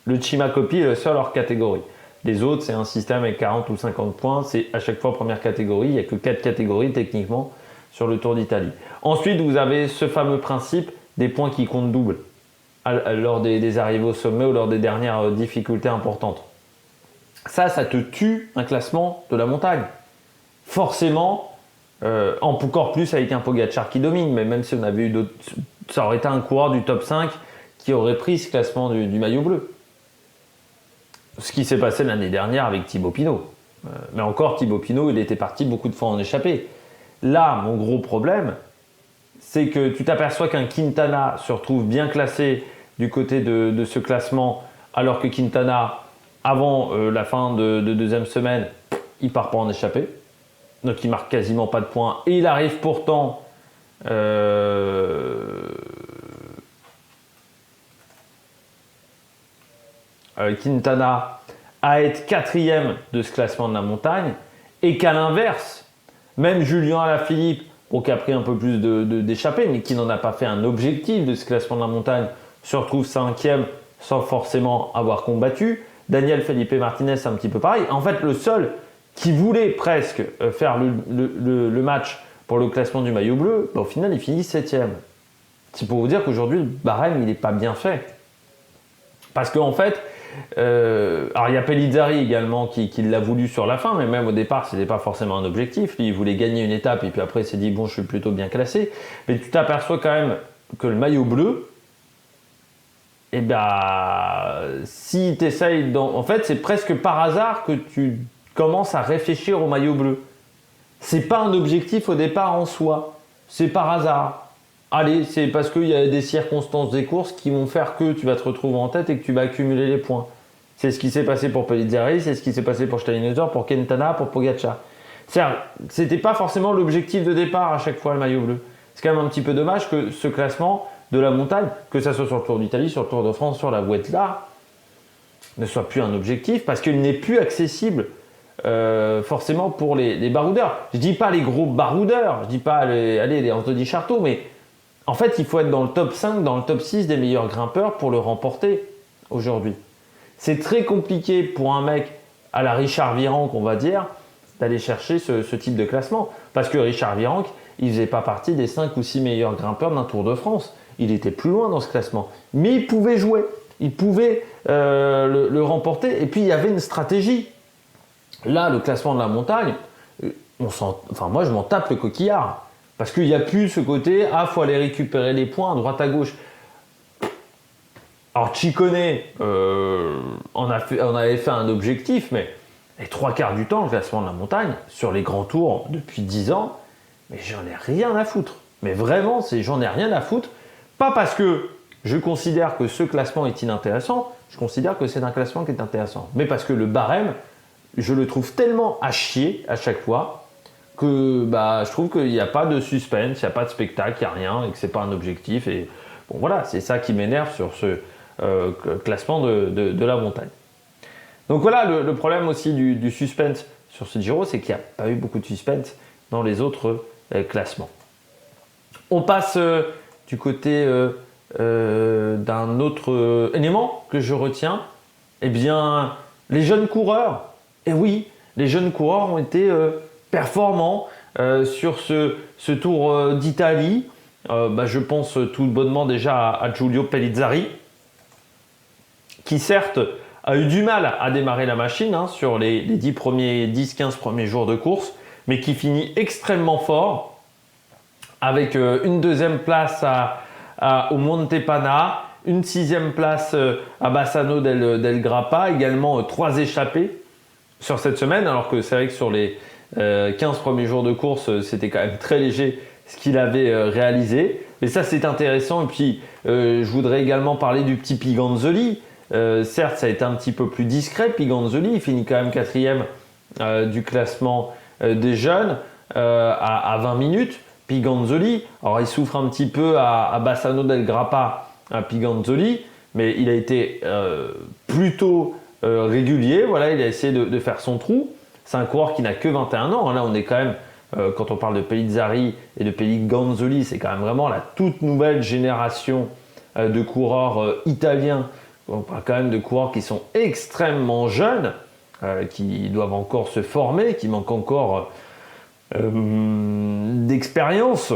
Le Chimacopi est le seul hors catégorie. Les autres, c'est un système avec 40 ou 50 points. C'est à chaque fois première catégorie. Il n'y a que 4 catégories techniquement sur le Tour d'Italie. Ensuite, vous avez ce fameux principe des points qui comptent double lors des arrivées au sommet ou lors des dernières difficultés importantes. Ça te tue un classement de la montagne. Forcément, encore plus avec un Pogačar qui domine. Mais même si on avait eu d'autres, ça aurait été un coureur du top 5 qui aurait pris ce classement du maillot bleu. Ce qui s'est passé l'année dernière avec Thibaut Pinot. Mais encore, Thibaut Pinot, il était parti beaucoup de fois en échappée. Là, mon gros problème, c'est que tu t'aperçois qu'un Quintana se retrouve bien classé du côté de ce classement, alors que Quintana, avant la fin de deuxième semaine, il part pas en échappée. Donc il marque quasiment pas de points. Et il arrive pourtant Quintana à être 4e de ce classement de la montagne, et qu'à l'inverse, Même Julien Alaphilippe, qui a pris un peu plus d'échappées, mais qui n'en a pas fait un objectif de ce classement de la montagne, se retrouve 5e sans forcément avoir combattu. Daniel Felipe Martinez, c'est un petit peu pareil. En fait, le seul qui voulait presque faire le match pour le classement du maillot bleu, au final, il finit 7e. C'est pour vous dire qu'aujourd'hui, le barème, il n'est pas bien fait. Parce qu'en fait, alors il y a Pellizzari également qui l'a voulu sur la fin, mais même au départ, ce n'était pas forcément un objectif. Lui, il voulait gagner une étape et puis après, il s'est dit, bon, je suis plutôt bien classé. Mais tu t'aperçois quand même que le maillot bleu, eh bien, si tu essayes, en fait, c'est presque par hasard que tu commences à réfléchir au maillot bleu. C'est pas un objectif au départ en soi, c'est par hasard. Allez, c'est parce qu'il y a des circonstances des courses qui vont faire que tu vas te retrouver en tête et que tu vas accumuler les points. C'est ce qui s'est passé pour Pellizzari, c'est ce qui s'est passé pour Steinhauser, pour Quintana, pour Pogacar. C'était pas forcément l'objectif de départ à chaque fois le maillot bleu. C'est quand même un petit peu dommage que ce classement de la montagne, que ça soit sur le Tour d'Italie, sur le Tour de France, sur la Vuelta, ne soit plus un objectif parce qu'il n'est plus accessible forcément pour les baroudeurs. Je dis pas les gros baroudeurs, je dis pas les Anthony Charteau, mais en fait, il faut être dans le top 5, dans le top 6 des meilleurs grimpeurs pour le remporter aujourd'hui. C'est très compliqué pour un mec à la Richard Virenque, on va dire, d'aller chercher ce type de classement. Parce que Richard Virenque, il ne faisait pas partie des 5 ou 6 meilleurs grimpeurs d'un Tour de France. Il était plus loin dans ce classement. Mais il pouvait jouer, il pouvait le remporter. Et puis, il y avait une stratégie. Là, le classement de la montagne, moi, je m'en tape le coquillard. Parce qu'il n'y a plus ce côté, faut aller récupérer les points à droite à gauche. Alors Ciccone, on avait fait un objectif, mais les 3/4 du temps, le classement de la montagne, sur les grands tours depuis 10 ans, mais j'en ai rien à foutre. Mais vraiment, j'en ai rien à foutre. Pas parce que je considère que ce classement est inintéressant, je considère que c'est un classement qui est intéressant. Mais parce que le barème, je le trouve tellement à chier à chaque fois, que je trouve qu'il n'y a pas de suspense, il n'y a pas de spectacle, il n'y a rien et que ce n'est pas un objectif. Et bon voilà, c'est ça qui m'énerve sur ce classement de la montagne. Donc voilà, le problème aussi du suspense sur ce Giro, c'est qu'il n'y a pas eu beaucoup de suspense dans les autres classements. On passe du côté d'un autre élément que je retiens, eh bien les jeunes coureurs. Et oui, les jeunes coureurs ont été performants sur ce Tour d'Italie. Je pense tout bonnement déjà à Giulio Pellizzari, qui certes a eu du mal à démarrer la machine sur les 10-15 premiers jours de course, mais qui finit extrêmement fort avec une 2e place au Montepana, une 6e place à Bassano del Grappa, également 3 échappées sur cette semaine, alors que c'est vrai que sur les 15 premiers jours de course, c'était quand même très léger ce qu'il avait réalisé. Mais ça, c'est intéressant. Et puis, je voudrais également parler du petit Piganzoli. Certes, ça a été un petit peu plus discret. Piganzoli, il finit quand même 4e du classement des jeunes à 20 minutes. Piganzoli, alors il souffre un petit peu à Bassano del Grappa, à Piganzoli, mais il a été plutôt régulier. Voilà, il a essayé de faire son trou. C'est un coureur qui n'a que 21 ans. Là, on est quand même, quand on parle de Pellizzari et de Piganzoli, c'est quand même vraiment la toute nouvelle génération de coureurs italiens. On parle quand même de coureurs qui sont extrêmement jeunes, qui doivent encore se former, qui manquent encore d'expérience.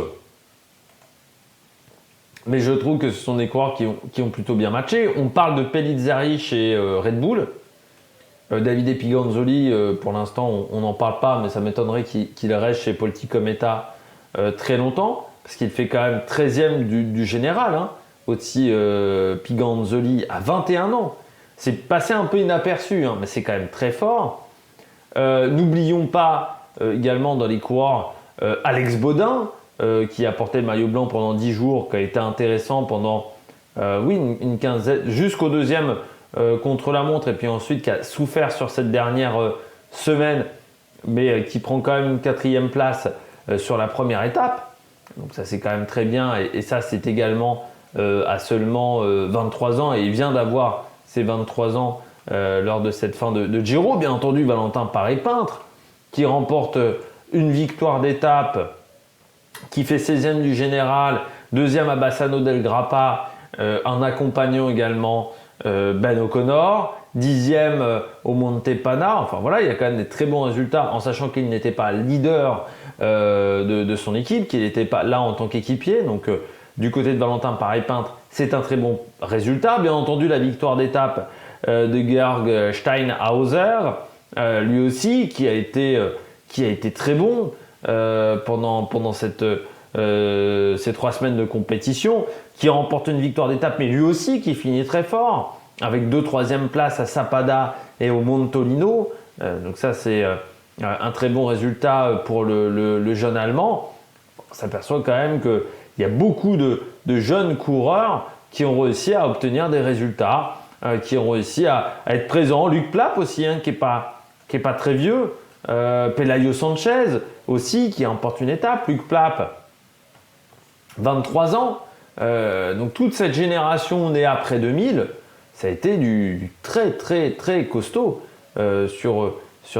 Mais je trouve que ce sont des coureurs qui ont plutôt bien matché. On parle de Pellizzari chez Red Bull. Davide Piganzoli, pour l'instant, on n'en parle pas, mais ça m'étonnerait qu'il reste chez Polti Cometa très longtemps, parce qu'il fait quand même 13e du général. Aussi, Piganzoli à 21 ans. C'est passé un peu inaperçu, mais c'est quand même très fort. N'oublions pas également dans les coureurs Alex Baudin, qui a porté le maillot blanc pendant 10 jours, qui a été intéressant pendant une quinzaine, jusqu'au 2e contre la montre, et puis ensuite qui a souffert sur cette dernière semaine, mais qui prend quand même une 4e place sur la première étape. Donc ça, c'est quand même très bien, et ça, c'est également à seulement 23 ans, et il vient d'avoir ses 23 ans lors de cette fin de Giro. Bien entendu, Valentin Paré-Peintre, qui remporte une victoire d'étape, qui fait 16e du général, 2e à Bassano del Grappa, en accompagnant également Ben O'Connor, 10e au Montepana. Enfin voilà, il y a quand même des très bons résultats en sachant qu'il n'était pas leader de son équipe, qu'il n'était pas là en tant qu'équipier. Donc du côté de Valentin Paré-Peintre, c'est un très bon résultat. Bien entendu, la victoire d'étape de Georg Steinhauser, lui aussi, qui a été très bon pendant ces 3 semaines de compétition, qui remporte une victoire d'étape, mais lui aussi qui finit très fort, avec 2 troisième places à Sappada et au Montolino. Donc ça, c'est un très bon résultat pour le jeune Allemand. On s'aperçoit quand même qu'il y a beaucoup de jeunes coureurs qui ont réussi à obtenir des résultats, qui ont réussi à être présents. Luc Plapp aussi, qui est pas très vieux. Pelayo Sanchez aussi, qui remporte une étape. Luc Plapp, 23 ans. Donc toute cette génération née après 2000, ça a été du très très très costaud sur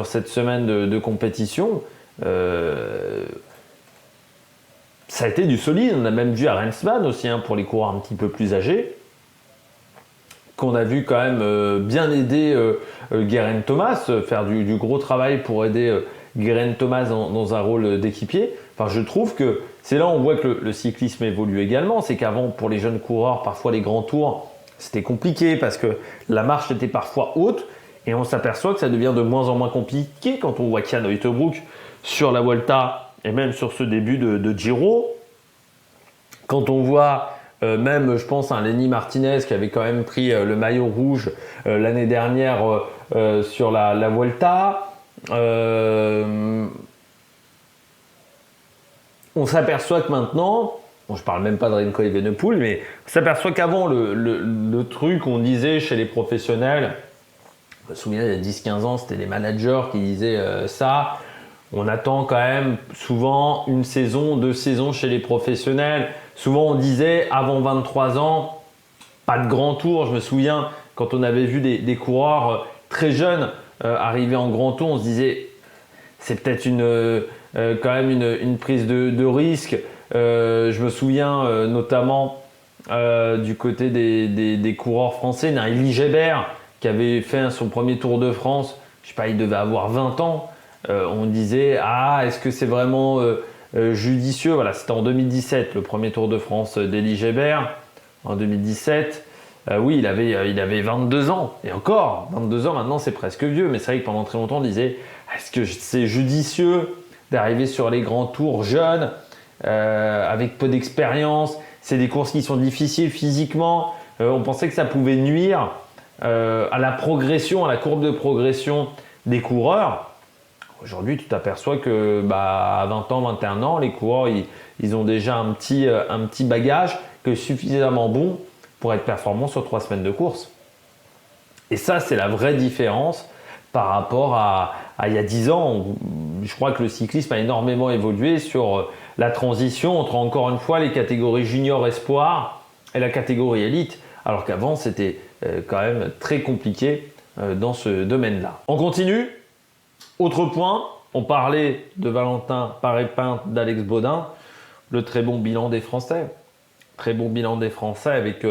cette semaine de compétition. Ça a été du solide. On a même vu à Rensman aussi, pour les coureurs un petit peu plus âgés, qu'on a vu quand même bien aider Geraint Thomas, faire du gros travail pour aider Geraint Thomas dans un rôle d'équipier. Enfin, je trouve que c'est là où on voit que le cyclisme évolue également. C'est qu'avant, pour les jeunes coureurs, parfois les grands tours, c'était compliqué parce que la marche était parfois haute et on s'aperçoit que ça devient de moins en moins compliqué quand on voit Kian Uijtdebroeck sur la Vuelta et même sur ce début de Giro. Quand on voit même, je pense, un Lenny Martinez qui avait quand même pris le maillot rouge l'année dernière sur la Vuelta. On s'aperçoit que maintenant, bon, je ne parle même pas de Remco Evenepoel, mais on s'aperçoit qu'avant, le truc qu'on disait chez les professionnels, je me souviens il y a 10-15 ans, c'était les managers qui disaient ça. On attend quand même souvent 1 saison, 2 saisons chez les professionnels. Souvent on disait avant 23 ans, pas de grand tour. Je me souviens quand on avait vu des coureurs très jeunes arriver en grand tour, on se disait c'est peut-être quand même une prise de risque. Je me souviens notamment du côté des coureurs français, d'un Elie Gebert qui avait fait son premier Tour de France. Je sais pas, il devait avoir 20 ans. On disait est-ce que c'est vraiment judicieux? Voilà, c'était en 2017 le premier Tour de France d'Elie Gebert. En 2017, oui, il avait 22 ans. Et encore, 22 ans maintenant, c'est presque vieux. Mais c'est vrai que pendant très longtemps, on disait est-ce que c'est judicieux d'arriver sur les grands tours jeunes, avec peu d'expérience? C'est des courses qui sont difficiles physiquement. On pensait que ça pouvait nuire à la progression, à la courbe de progression des coureurs. Aujourd'hui, tu t'aperçois que à 20 ans, 21 ans, les coureurs, ils ont déjà un petit bagage qui est suffisamment bon pour être performants sur 3 semaines de course. Et ça, c'est la vraie différence par rapport à il y a 10 ans. Je crois que le cyclisme a énormément évolué sur la transition entre, encore une fois, les catégories junior espoir et la catégorie élite, alors qu'avant, c'était quand même très compliqué dans ce domaine-là. On continue. Autre point, on parlait de Valentin Paré-Peintre, d'Alex Baudin, le très bon bilan des Français. Très bon bilan des Français avec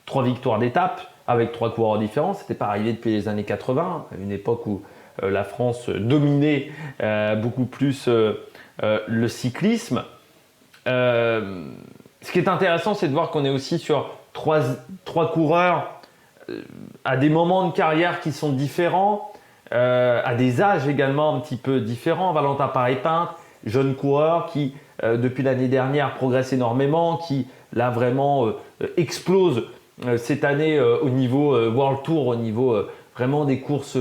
3 victoires d'étape, avec 3 coureurs différents. C'était pas arrivé depuis les années 80, à une époque où la France dominait beaucoup plus le cyclisme. Ce qui est intéressant, c'est de voir qu'on est aussi sur 3 coureurs à des moments de carrière qui sont différents, à des âges également un petit peu différents. Valentin Paré-Peintre, jeune coureur qui, depuis l'année dernière, progresse énormément, qui là vraiment explose cette année au niveau World Tour, au niveau vraiment des courses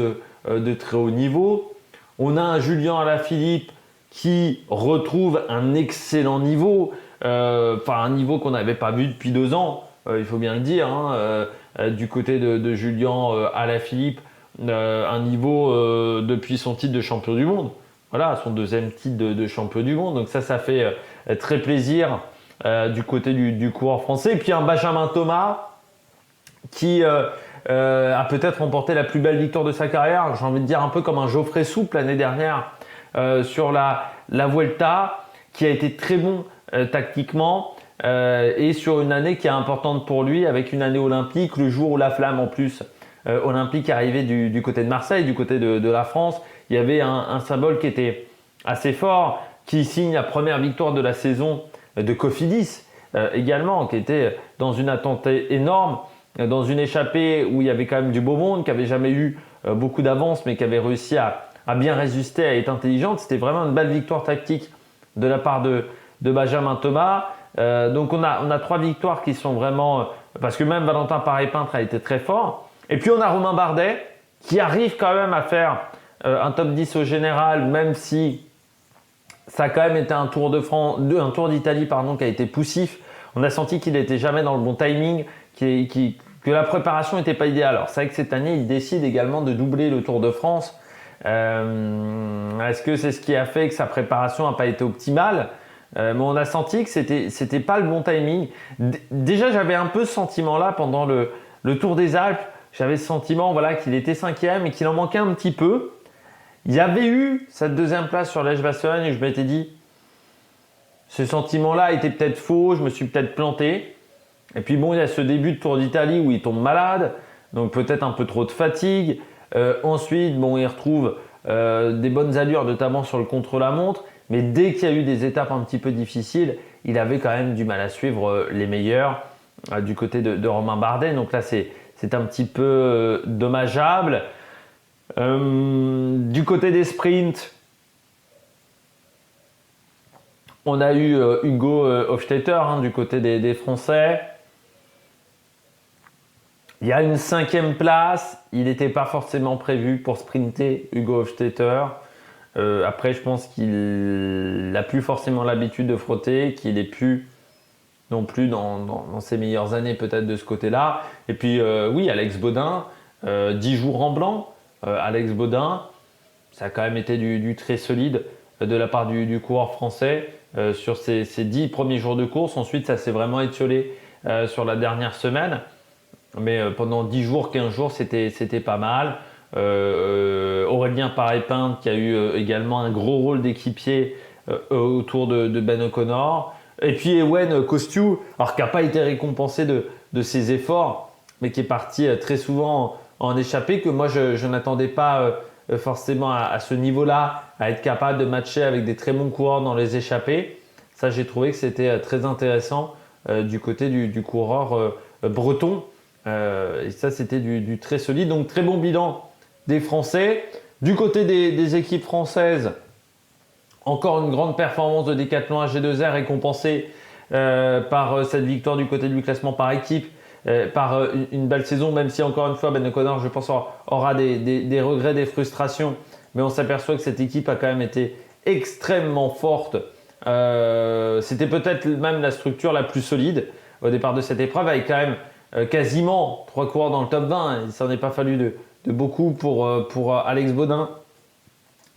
de très haut niveau. On a un Julien Alaphilippe qui retrouve un excellent niveau, un niveau qu'on n'avait pas vu depuis 2 ans, il faut bien le dire, du côté de Julien Alaphilippe, un niveau depuis son titre de champion du monde. Voilà, son 2e titre de champion du monde. Donc ça fait très plaisir du côté du coureur français. Et puis un Benjamin Thomas qui a peut-être remporté la plus belle victoire de sa carrière. J'ai envie de dire un peu comme un Geoffrey Soupe l'année dernière sur la la Vuelta, qui a été très bon tactiquement et sur une année qui est importante pour lui avec une année olympique, le jour où la flamme en plus olympique arrivait du côté de Marseille, du côté de la France. Il y avait un symbole qui était assez fort, qui signe la première victoire de la saison de Cofidis également, qui était dans une attente énorme, dans une échappée où il y avait quand même du beau monde, qui n'avait jamais eu beaucoup d'avance, mais qui avait réussi à bien résister, à être intelligente. C'était vraiment une belle victoire tactique de la part de Benjamin Thomas. Donc on a 3 victoires qui sont vraiment… parce que même Valentin Paré-Peintre a été très fort. Et puis on a Romain Bardet qui arrive quand même à faire un top 10 au général, même si ça a quand même été un Tour d'Italie qui a été poussif. On a senti qu'il n'était jamais dans le bon timing, que la préparation n'était pas idéale. Alors c'est vrai que cette année, il décide également de doubler le Tour de France. Est-ce que c'est ce qui a fait que sa préparation n'a pas été optimale? Mais on a senti que c'était pas le bon timing. Déjà, j'avais un peu ce sentiment-là pendant le Tour des Alpes. J'avais ce sentiment qu'il était 5e et qu'il en manquait un petit peu. Il y avait eu cette 2e place sur l'Èche-Bastogne et je m'étais dit ce sentiment-là était peut-être faux, je me suis peut-être planté. Et puis bon, il y a ce début de Tour d'Italie où il tombe malade, donc peut-être un peu trop de fatigue. Ensuite, il retrouve des bonnes allures, notamment sur le contre-la-montre. Mais dès qu'il y a eu des étapes un petit peu difficiles, il avait quand même du mal à suivre les meilleurs du côté de Romain Bardet. Donc là, c'est un petit peu dommageable. Du côté des sprints, on a eu Hugo Hofstetter du côté des Français. Il y a une 5e place. Il n'était pas forcément prévu pour sprinter, Hugo Hofstetter. Après, je pense qu'il n'a plus forcément l'habitude de frotter, qu'il n'est plus non plus dans ses meilleures années peut-être de ce côté-là. Et puis oui, Alex Baudin, 10 jours en blanc. Alex Baudin, ça a quand même été du très solide de la part du coureur français sur ces 10 premiers jours de course. Ensuite, ça s'est vraiment étiolé sur la dernière semaine. Mais pendant 10 jours, 15 jours, c'était pas mal. Aurélien Paré-Peintre qui a eu également un gros rôle d'équipier autour de Ben O'Connor. Et puis Ewen Kosciu, alors qui n'a pas été récompensé de ses efforts, mais qui est parti très souvent en échappée, que moi je n'attendais pas forcément à ce niveau-là, à être capable de matcher avec des très bons coureurs dans les échappées. Ça, j'ai trouvé que c'était très intéressant du côté du coureur breton. Et ça, c'était du très solide. Donc, très bon bilan des Français. Du côté des équipes françaises, encore une grande performance de Decathlon AG2R récompensée par cette victoire du côté du classement par équipe, par une belle saison, même si encore une fois Ben O'Connor, je pense, aura des regrets, des frustrations. Mais on s'aperçoit que cette équipe a quand même été extrêmement forte. C'était peut-être même la structure la plus solide au départ de cette épreuve, avec quand même quasiment 3 coureurs dans le top 20. Il ne s'en est pas fallu de beaucoup pour Alex Baudin,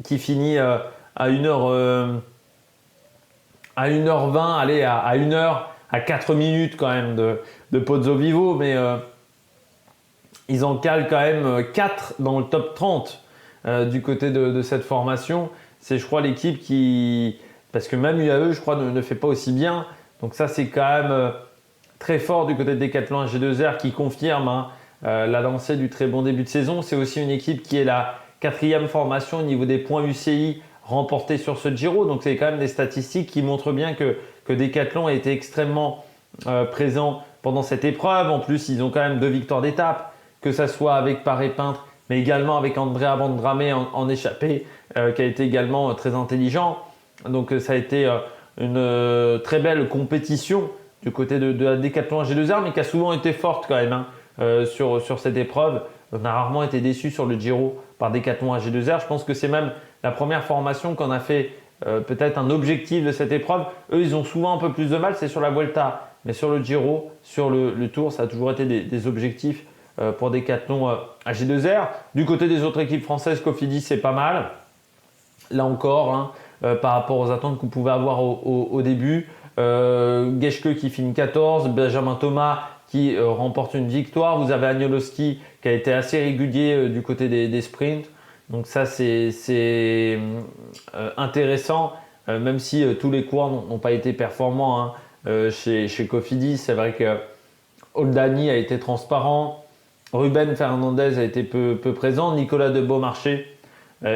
qui finit à 1h20, allez, à 1h, à 4 minutes quand même de Pozzo Vivo, mais ils en calent quand même 4 dans le top 30 du côté de cette formation. C'est, je crois, l'équipe qui… Parce que même UAE, je crois, ne fait pas aussi bien. Donc ça, c'est quand même très fort du côté de Decathlon AG2R qui confirme la lancée du très bon début de saison. C'est aussi une équipe qui est la 4e formation au niveau des points UCI remportés sur ce Giro. Donc c'est quand même des statistiques qui montrent bien que Decathlon a été extrêmement présent pendant cette épreuve. En plus, ils ont quand même 2 victoires d'étape, que ce soit avec Paré-Peintre, mais également avec Andrea Vendrame en échappée, qui a été également très intelligent. Donc ça a été une très belle compétition du côté de la Decathlon AG2R, mais qui a souvent été forte quand même sur cette épreuve. On a rarement été déçu sur le Giro par Decathlon AG2R. Je pense que c'est même la première formation qu'on a fait peut-être un objectif de cette épreuve. Eux, ils ont souvent un peu plus de mal, c'est sur la Vuelta. Mais sur le Giro, sur le Tour, ça a toujours été des objectifs pour Decathlon AG2R. Du côté des autres équipes françaises, Cofidis, c'est pas mal. Là encore, par rapport aux attentes qu'on pouvait avoir au début. Geschke qui finit 14, Benjamin Thomas qui remporte une victoire. Vous avez Agnoloski qui a été assez régulier du côté des sprints. Donc ça, c'est intéressant même si tous les coureurs n'ont pas été performants hein, chez Cofidis. C'est vrai que Oldani a été transparent, Ruben Fernandez a été peu présent, Nicolas de Beaumarchais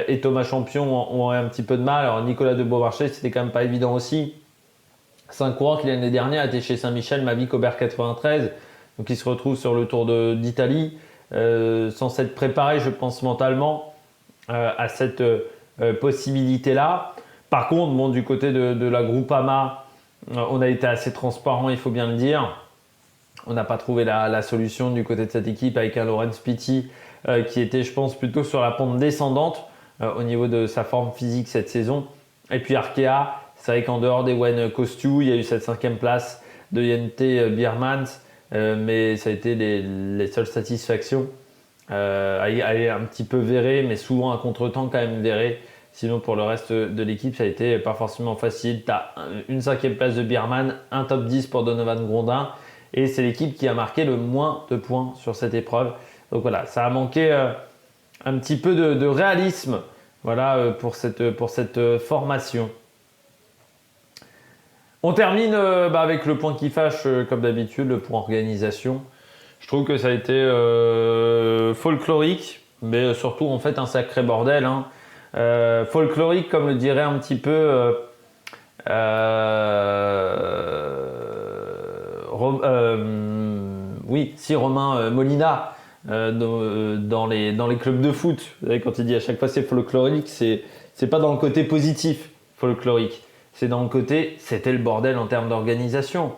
et Thomas Champion ont un petit peu de mal. Alors Nicolas de Beaumarchais, c'était quand même pas évident aussi. C'est un coureur qui l'année dernière était chez Saint-Michel, Mavic Aubert 93, donc il se retrouve sur le Tour d'Italie sans s'être préparé, je pense, mentalement à cette possibilité-là. Par contre, bon, du côté de la Groupama, on a été assez transparent, il faut bien le dire. On n'a pas trouvé la solution du côté de cette équipe avec un Laurens Pitty qui était, je pense, plutôt sur la pente descendante au niveau de sa forme physique cette saison. Et puis Arkea, c'est vrai qu'en dehors des Wen Kostu, il y a eu cette 5e place de Jente Biermans, mais ça a été les seules satisfactions. Elle est un petit peu verrée, mais souvent à contre-temps quand même verrée. Sinon, pour le reste de l'équipe, ça a été pas forcément facile. Tu as une 5e place de Biermann, un top 10 pour Donovan Grondin. Et c'est l'équipe qui a marqué le moins de points sur cette épreuve. Donc voilà, ça a manqué un petit peu de réalisme voilà, pour cette formation. On termine avec le point qui fâche, comme d'habitude, le point organisation. Je trouve que ça a été folklorique, mais surtout en fait un sacré bordel. Hein. Folklorique, comme le dirait un petit peu Romain Molina dans les clubs de foot. Vous savez, quand il dit à chaque fois c'est folklorique, c'est pas dans le côté positif folklorique, c'est dans le côté c'était le bordel en termes d'organisation.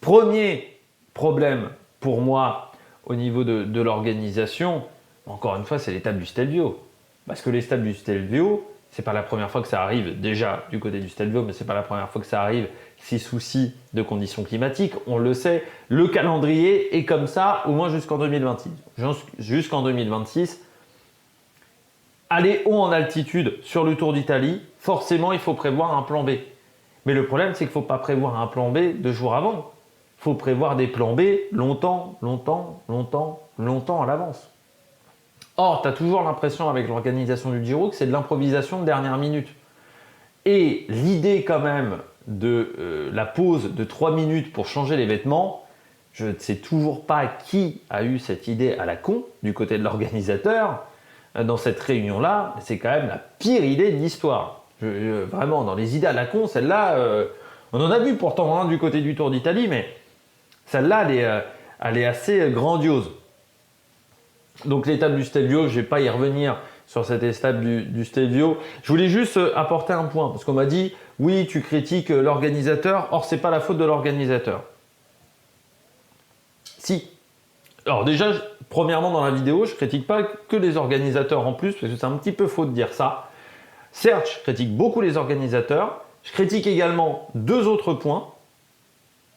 Premier problème pour moi au niveau de l'organisation, encore une fois, c'est les stades du Stelvio. Parce que les stades du Stelvio, c'est pas la première fois que ça arrive, déjà du côté du Stelvio, mais c'est pas la première fois que ça arrive, ces soucis de conditions climatiques, on le sait, le calendrier est comme ça, au moins jusqu'en 2026. Jusqu'en 2026, aller haut en altitude sur le Tour d'Italie, forcément il faut prévoir un plan B. Mais le problème, c'est qu'il ne faut pas prévoir un plan B 2 jours avant. Il faut prévoir des plans B longtemps à l'avance. Or, tu as toujours l'impression avec l'organisation du Giro que c'est de l'improvisation de dernière minute. Et l'idée quand même de la pause de 3 minutes pour changer les vêtements, je ne sais toujours pas qui a eu cette idée à la con du côté de l'organisateur dans cette réunion-là. C'est quand même la pire idée de l'histoire. Vraiment, dans les idées à la con, celle-là, on en a vu pourtant du côté du Tour d'Italie, mais celle-là, elle est assez grandiose. Donc l'étape du Stelvio, je ne vais pas y revenir sur cette étape du Stelvio. Je voulais juste apporter un point, parce qu'on m'a dit, oui, tu critiques l'organisateur, or c'est pas la faute de l'organisateur. Si. Alors déjà, premièrement dans la vidéo, je ne critique pas que les organisateurs en plus, parce que c'est un petit peu faux de dire ça. Certes, je critique beaucoup les organisateurs, je critique également 2 autres points.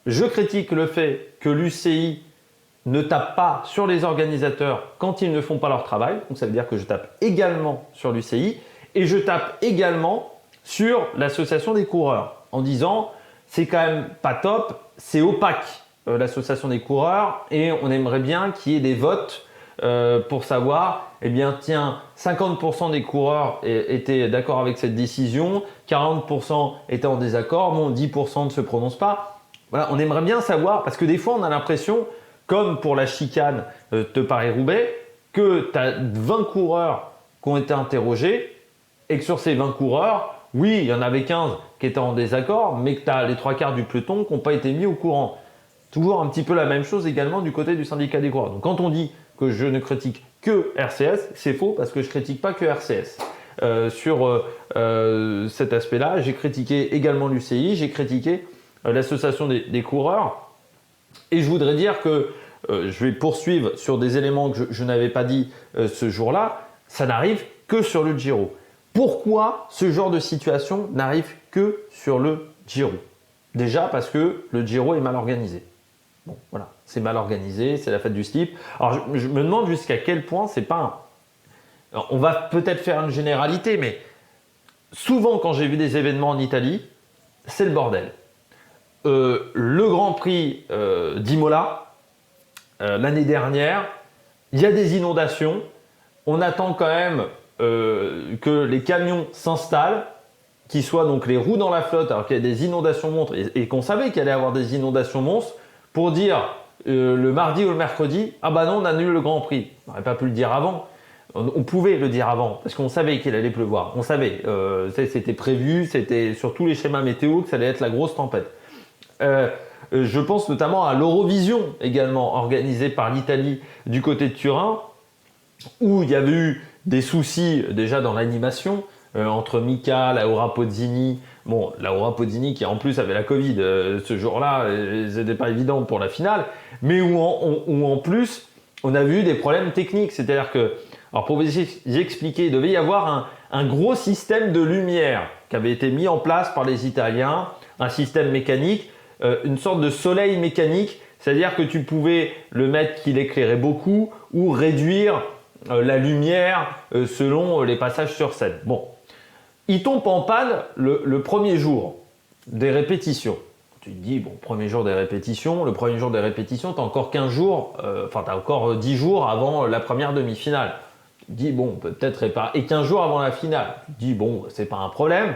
Je critique le fait que l'UCI ne tape pas sur les organisateurs quand ils ne font pas leur travail. Donc ça veut dire que je tape également sur l'UCI et je tape également sur l'association des coureurs en disant c'est quand même pas top, c'est opaque l'association des coureurs et on aimerait bien qu'il y ait des votes pour savoir, eh bien tiens, 50% des coureurs étaient d'accord avec cette décision, 40% étaient en désaccord, bon 10% ne se prononcent pas. Voilà, on aimerait bien savoir parce que des fois on a l'impression comme pour la chicane de Paris-Roubaix, que tu as 20 coureurs qui ont été interrogés et que sur ces 20 coureurs, oui, il y en avait 15 qui étaient en désaccord, mais que tu as les 3/4 du peloton qui n'ont pas été mis au courant. Toujours un petit peu la même chose également du côté du syndicat des coureurs. Donc quand on dit que je ne critique que RCS, c'est faux parce que je ne critique pas que RCS. Sur cet aspect-là, j'ai critiqué également l'UCI, j'ai critiqué l'association des coureurs. Et je voudrais dire que je vais poursuivre sur des éléments que je n'avais pas dit ce jour-là. Ça n'arrive que sur le Giro. Pourquoi ce genre de situation n'arrive que sur le Giro? Déjà parce que le Giro est mal organisé. Bon, voilà, c'est mal organisé, c'est la fête du slip. Alors je me demande jusqu'à quel point c'est pas un... Alors, on va peut-être faire une généralité, mais souvent quand j'ai vu des événements en Italie, c'est le bordel. Le Grand Prix d'Imola, l'année dernière, il y a des inondations. On attend quand même que les camions s'installent. qui soient donc les roues dans la flotte alors qu'il y a des inondations monstres et qu'on savait qu'il allait y avoir des inondations monstres pour dire le mardi ou le mercredi, ah bah non, on annule le Grand Prix. On n'aurait pas pu le dire avant. On pouvait le dire avant parce qu'on savait qu'il allait pleuvoir. On savait, c'était prévu, c'était sur tous les schémas météo que ça allait être la grosse tempête. Je pense notamment à l'Eurovision également organisée par l'Italie du côté de Turin où il y avait eu des soucis déjà dans l'animation entre Mika, Laura Pozzini. Bon, Laura Pozzini qui en plus avait la Covid ce jour-là, c'était pas évident pour la finale, mais où en plus on a vu des problèmes techniques, c'est-à-dire que alors pour vous expliquer, il devait y avoir un gros système de lumière qui avait été mis en place par les Italiens, un système mécanique, une sorte de soleil mécanique, c'est-à-dire que tu pouvais le mettre qu'il éclairait beaucoup ou réduire la lumière selon les passages sur scène. Bon, il tombe en panne le premier jour des répétitions. Tu te dis, bon, premier jour des répétitions, le premier jour des répétitions, tu as encore 15 jours, tu as encore 10 jours avant la première demi-finale. Tu te dis, bon, on peut peut-être réparer. Et 15 jours avant la finale. Tu te dis, bon, c'est pas un problème.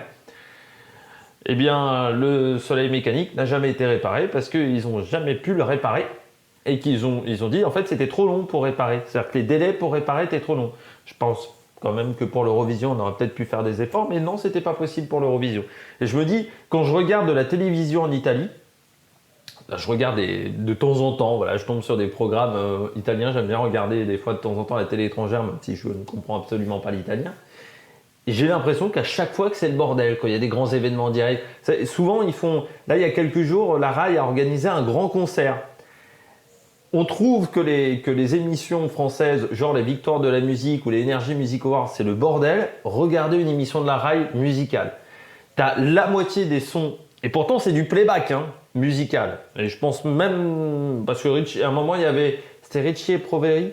Eh bien, le soleil mécanique n'a jamais été réparé parce qu'ils n'ont jamais pu le réparer et qu'ils ont dit, en fait, c'était trop long pour réparer. C'est-à-dire que les délais pour réparer étaient trop longs. Je pense quand même que pour l'Eurovision, on aurait peut-être pu faire des efforts, mais non, c'était pas possible pour l'Eurovision. Et je me dis, quand je regarde de la télévision en Italie, là, je regarde de temps en temps, voilà, je tombe sur des programmes italiens, j'aime bien regarder des fois de temps en temps la télé étrangère, même si je ne comprends absolument pas l'italien. Et j'ai l'impression qu'à chaque fois que c'est le bordel, quand il y a des grands événements en direct, souvent ils font, là il y a quelques jours, la RAI a organisé un grand concert. On trouve que les émissions françaises, genre les Victoires de la musique ou les Energy Music Awards, c'est le bordel. Regardez une émission de la RAI musicale. T'as la moitié des sons, et pourtant c'est du playback musical. Et je pense même, parce que à un moment c'était Ricci et Proveri.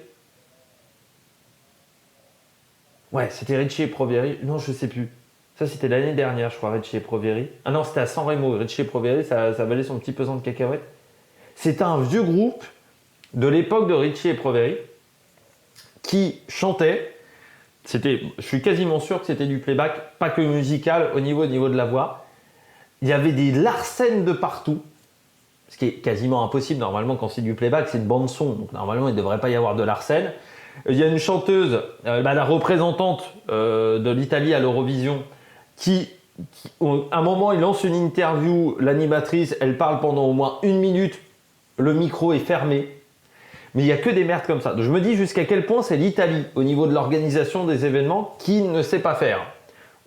Ouais, c'était Ricci et Proveri. Non, je sais plus. Ça, c'était l'année dernière, je crois, Ricci et Proveri. Ah non, c'était à San Remo. Ricci et Proveri, ça valait son petit pesant de cacahuètes. C'était un vieux groupe de l'époque de Ricci et Proveri qui chantait. Je suis quasiment sûr que c'était du playback, pas que musical, au niveau de la voix. Il y avait des larcènes de partout, ce qui est quasiment impossible. Normalement, quand c'est du playback, c'est une bande-son. Donc normalement, il ne devrait pas y avoir de larcènes. Il y a une chanteuse, la représentante de l'Italie à l'Eurovision, qui, à un moment, il lance une interview, l'animatrice, elle parle pendant au moins 1 minute, le micro est fermé. Mais il n'y a que des merdes comme ça. Donc je me dis jusqu'à quel point c'est l'Italie, au niveau de l'organisation des événements, qui ne sait pas faire.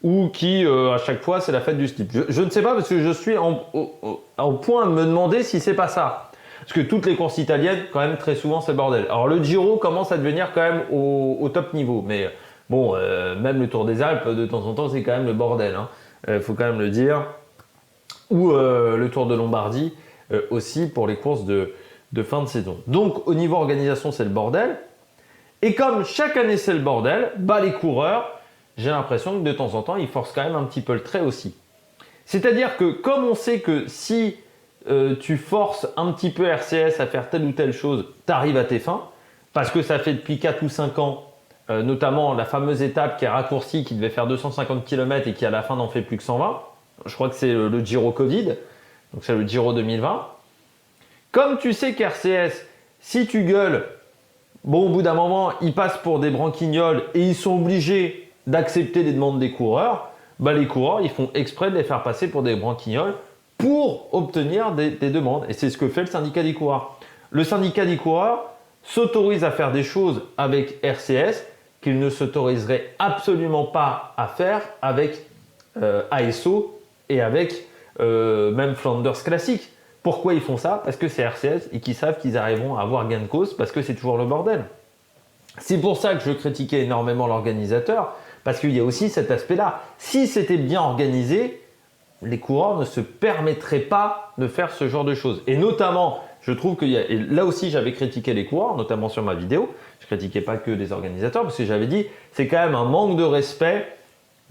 Ou qui, à chaque fois, c'est la fête du slip. Je ne sais pas parce que je suis au point de me demander si c'est pas ça. Parce que toutes les courses italiennes, quand même, très souvent, c'est le bordel. Alors le Giro commence à devenir quand même au top niveau. Mais bon, même le Tour des Alpes, de temps en temps, c'est quand même le bordel. Faut quand même le dire. Ou le Tour de Lombardie, aussi pour les courses de fin de saison. Donc, au niveau organisation, c'est le bordel. Et comme chaque année, c'est le bordel, les coureurs, j'ai l'impression que de temps en temps, ils forcent quand même un petit peu le trait aussi. C'est-à-dire que comme on sait que si tu forces un petit peu RCS à faire telle ou telle chose, tu arrives à tes fins, parce que ça fait depuis 4 ou 5 ans, notamment la fameuse étape qui est raccourcie, qui devait faire 250 km et qui à la fin n'en fait plus que 120. Je crois que c'est le Giro Covid, donc c'est le Giro 2020. Comme tu sais qu'RCS, si tu gueules, bon, au bout d'un moment, ils passent pour des branquignoles et ils sont obligés d'accepter les demandes des coureurs. Les coureurs, ils font exprès de les faire passer pour des branquignoles pour obtenir des demandes. Et c'est ce que fait le syndicat des coureurs. Le syndicat des coureurs s'autorise à faire des choses avec RCS qu'il ne s'autoriserait absolument pas à faire avec ASO et avec même Flanders Classic. Pourquoi ils font ça? Parce que c'est RCS et qu'ils savent qu'ils arriveront à avoir gain de cause parce que c'est toujours le bordel. C'est pour ça que je critiquais énormément l'organisateur, parce qu'il y a aussi cet aspect-là. Si c'était bien organisé, les coureurs ne se permettraient pas de faire ce genre de choses. Et notamment, je trouve que là aussi j'avais critiqué les coureurs, notamment sur ma vidéo. Je critiquais pas que les organisateurs, parce que j'avais dit c'est quand même un manque de respect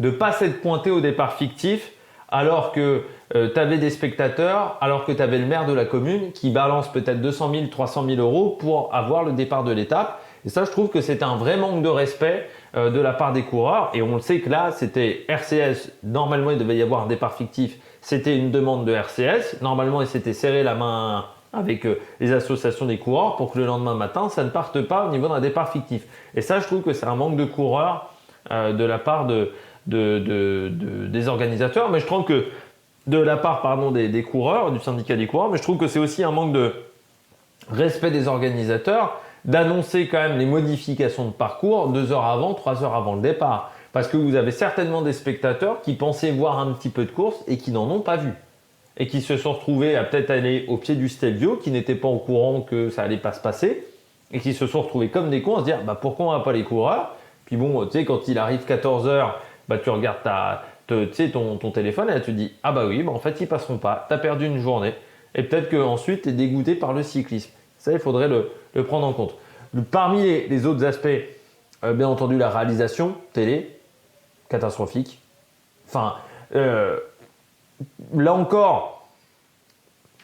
de ne pas s'être pointé au départ fictif, alors que tu avais des spectateurs, alors que tu avais le maire de la commune qui balance peut-être 200 000, 300 000 euros pour avoir le départ de l'étape. Et ça, je trouve que c'était un vrai manque de respect de la part des coureurs. Et on le sait que là, c'était RCS. Normalement, il devait y avoir un départ fictif. C'était une demande de RCS. Normalement, il s'était serré la main avec les associations des coureurs pour que le lendemain matin, ça ne parte pas au niveau d'un départ fictif. Et ça, je trouve que c'est un manque de coureurs de la part des organisateurs. Mais je trouve que de la part des coureurs, du syndicat des coureurs, mais je trouve que c'est aussi un manque de respect des organisateurs d'annoncer quand même les modifications de parcours 2 heures avant, 3 heures avant le départ. Parce que vous avez certainement des spectateurs qui pensaient voir un petit peu de course et qui n'en ont pas vu. Et qui se sont retrouvés à peut-être aller au pied du Stelvio, qui n'étaient pas au courant que ça allait pas se passer, et qui se sont retrouvés comme des cons à se dire pourquoi on n'a pas les coureurs. Puis bon, tu sais, quand il arrive 14 heures, tu regardes ton téléphone et là, tu te dis bah oui, en fait ils passeront pas, tu as perdu une journée. Et peut-être qu'ensuite tu es dégoûté par le cyclisme. Ça, il faudrait le prendre en compte. Parmi les autres aspects, bien entendu la réalisation, télé, catastrophique. Enfin, là encore,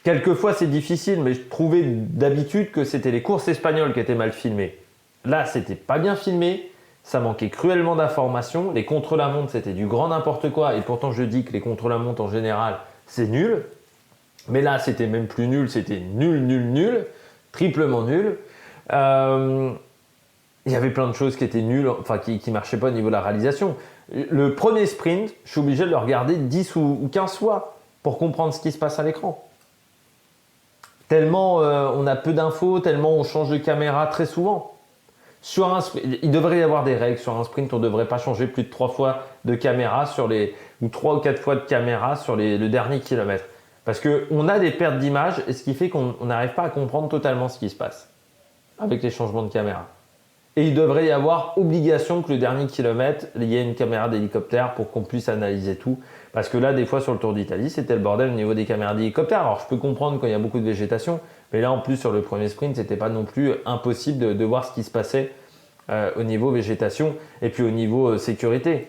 quelquefois c'est difficile, mais je trouvais d'habitude que c'était les courses espagnoles qui étaient mal filmées. Là, c'était pas bien filmé, ça manquait cruellement d'informations. Les contre-la-montre, c'était du grand n'importe quoi. Et pourtant, je dis que les contre-la-montre en général, c'est nul. Mais là, c'était même plus nul, c'était nul, nul, nul, triplement nul. Il y avait plein de choses qui étaient nulles, enfin qui marchaient pas au niveau de la réalisation. Le premier sprint, je suis obligé de le regarder 10 ou 15 fois pour comprendre ce qui se passe à l'écran. Tellement on a peu d'infos, tellement on change de caméra très souvent. Sur un sprint, il devrait y avoir des règles. Sur un sprint, on ne devrait pas changer plus de 3 fois de caméra ou 3 ou 4 fois de caméra sur le dernier kilomètre. Parce qu'on a des pertes d'image, et ce qui fait qu'on n'arrive pas à comprendre totalement ce qui se passe avec les changements de caméra. Et il devrait y avoir obligation que le dernier kilomètre, il y ait une caméra d'hélicoptère pour qu'on puisse analyser tout. Parce que là, des fois, sur le Tour d'Italie, c'était le bordel au niveau des caméras d'hélicoptère. Alors, je peux comprendre quand il y a beaucoup de végétation, mais là, en plus, sur le premier sprint, c'était pas non plus impossible de voir ce qui se passait au niveau végétation et puis au niveau sécurité.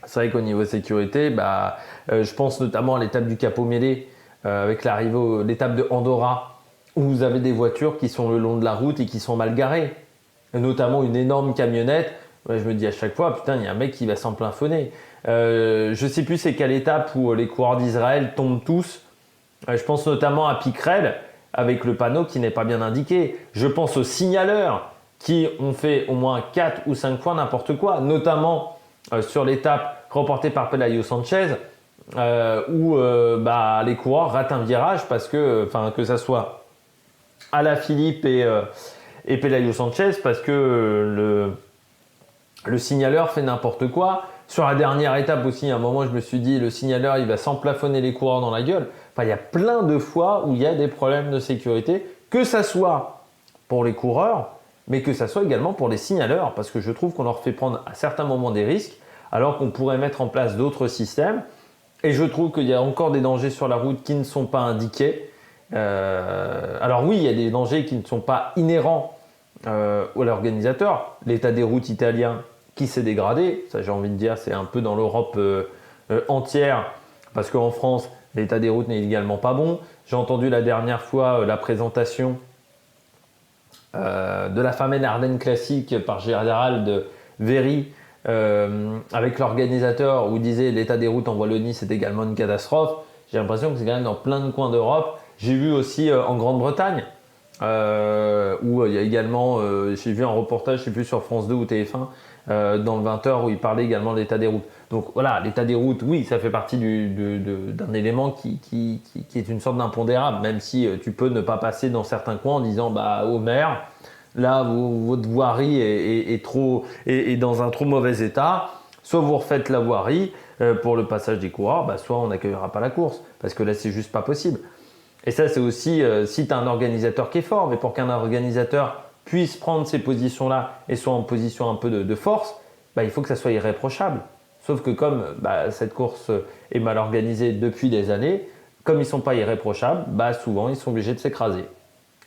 C'est vrai qu'au niveau sécurité, je pense notamment à l'étape du Capo Mele, avec l'arrivée, l'étape de Andorra, où vous avez des voitures qui sont le long de la route et qui sont mal garées. Et notamment une énorme camionnette. Ouais, je me dis à chaque fois, putain, il y a un mec qui va s'en plafonner. Je sais plus c'est quelle étape où les coureurs d'Israël tombent tous. Je pense notamment à Pickrell, avec le panneau qui n'est pas bien indiqué. Je pense aux signaleurs qui ont fait au moins 4 ou 5 fois n'importe quoi, notamment sur l'étape remportée par Pelayo Sanchez, où les coureurs ratent un virage parce que ça soit Alaphilippe et Pelayo Sanchez, parce que le signaleur fait n'importe quoi. Sur la dernière étape aussi, à un moment, je me suis dit, le signaleur, il va s'emplafonner les coureurs dans la gueule. Enfin, il y a plein de fois où il y a des problèmes de sécurité, que ça soit pour les coureurs, mais que ça soit également pour les signaleurs, parce que je trouve qu'on leur fait prendre à certains moments des risques, alors qu'on pourrait mettre en place d'autres systèmes. Et je trouve qu'il y a encore des dangers sur la route qui ne sont pas indiqués. Alors oui, il y a des dangers qui ne sont pas inhérents à l'organisateur. L'état des routes italien qui s'est dégradé, ça j'ai envie de dire, c'est un peu dans l'Europe entière, parce qu'en France, l'état des routes n'est également pas bon. J'ai entendu la dernière fois la présentation de la Femmen Ardennes Classique par Gérald Véry, avec l'organisateur, où il disait l'état des routes en Wallonie c'est également une catastrophe. J'ai l'impression que c'est quand même dans plein de coins d'Europe. J'ai vu aussi en Grande-Bretagne, où il y a également, j'ai vu un reportage, je ne sais plus sur France 2 ou TF1, dans le 20h, où il parlait également de l'état des routes. Donc voilà, l'état des routes, oui, ça fait partie d'un élément qui est une sorte d'impondérable, même si tu peux ne pas passer dans certains coins en disant au maire, là votre voirie est dans un trop mauvais état, soit vous refaites la voirie pour le passage des coureurs, soit on n'accueillera pas la course, parce que là c'est juste pas possible. Et ça c'est aussi si tu as un organisateur qui est fort, mais pour qu'un organisateur puisse prendre ces positions-là et soit en position un peu de force, il faut que ça soit irréprochable. Sauf que comme cette course est mal organisée depuis des années, comme ils ne sont pas irréprochables, souvent ils sont obligés de s'écraser.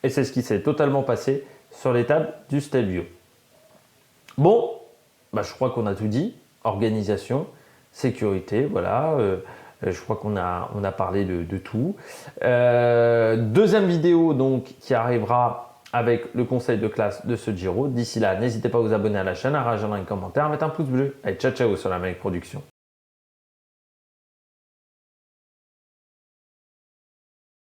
Et c'est ce qui s'est totalement passé sur l'étape du Stelvio. Bon, je crois qu'on a tout dit. Organisation, sécurité, voilà. Je crois qu'on a parlé de tout. Deuxième vidéo donc qui arrivera avec le conseil de classe de ce Giro. D'ici là, n'hésitez pas à vous abonner à la chaîne, à réagir dans les commentaires, à mettre un pouce bleu. Allez, ciao ciao sur la Mec Production.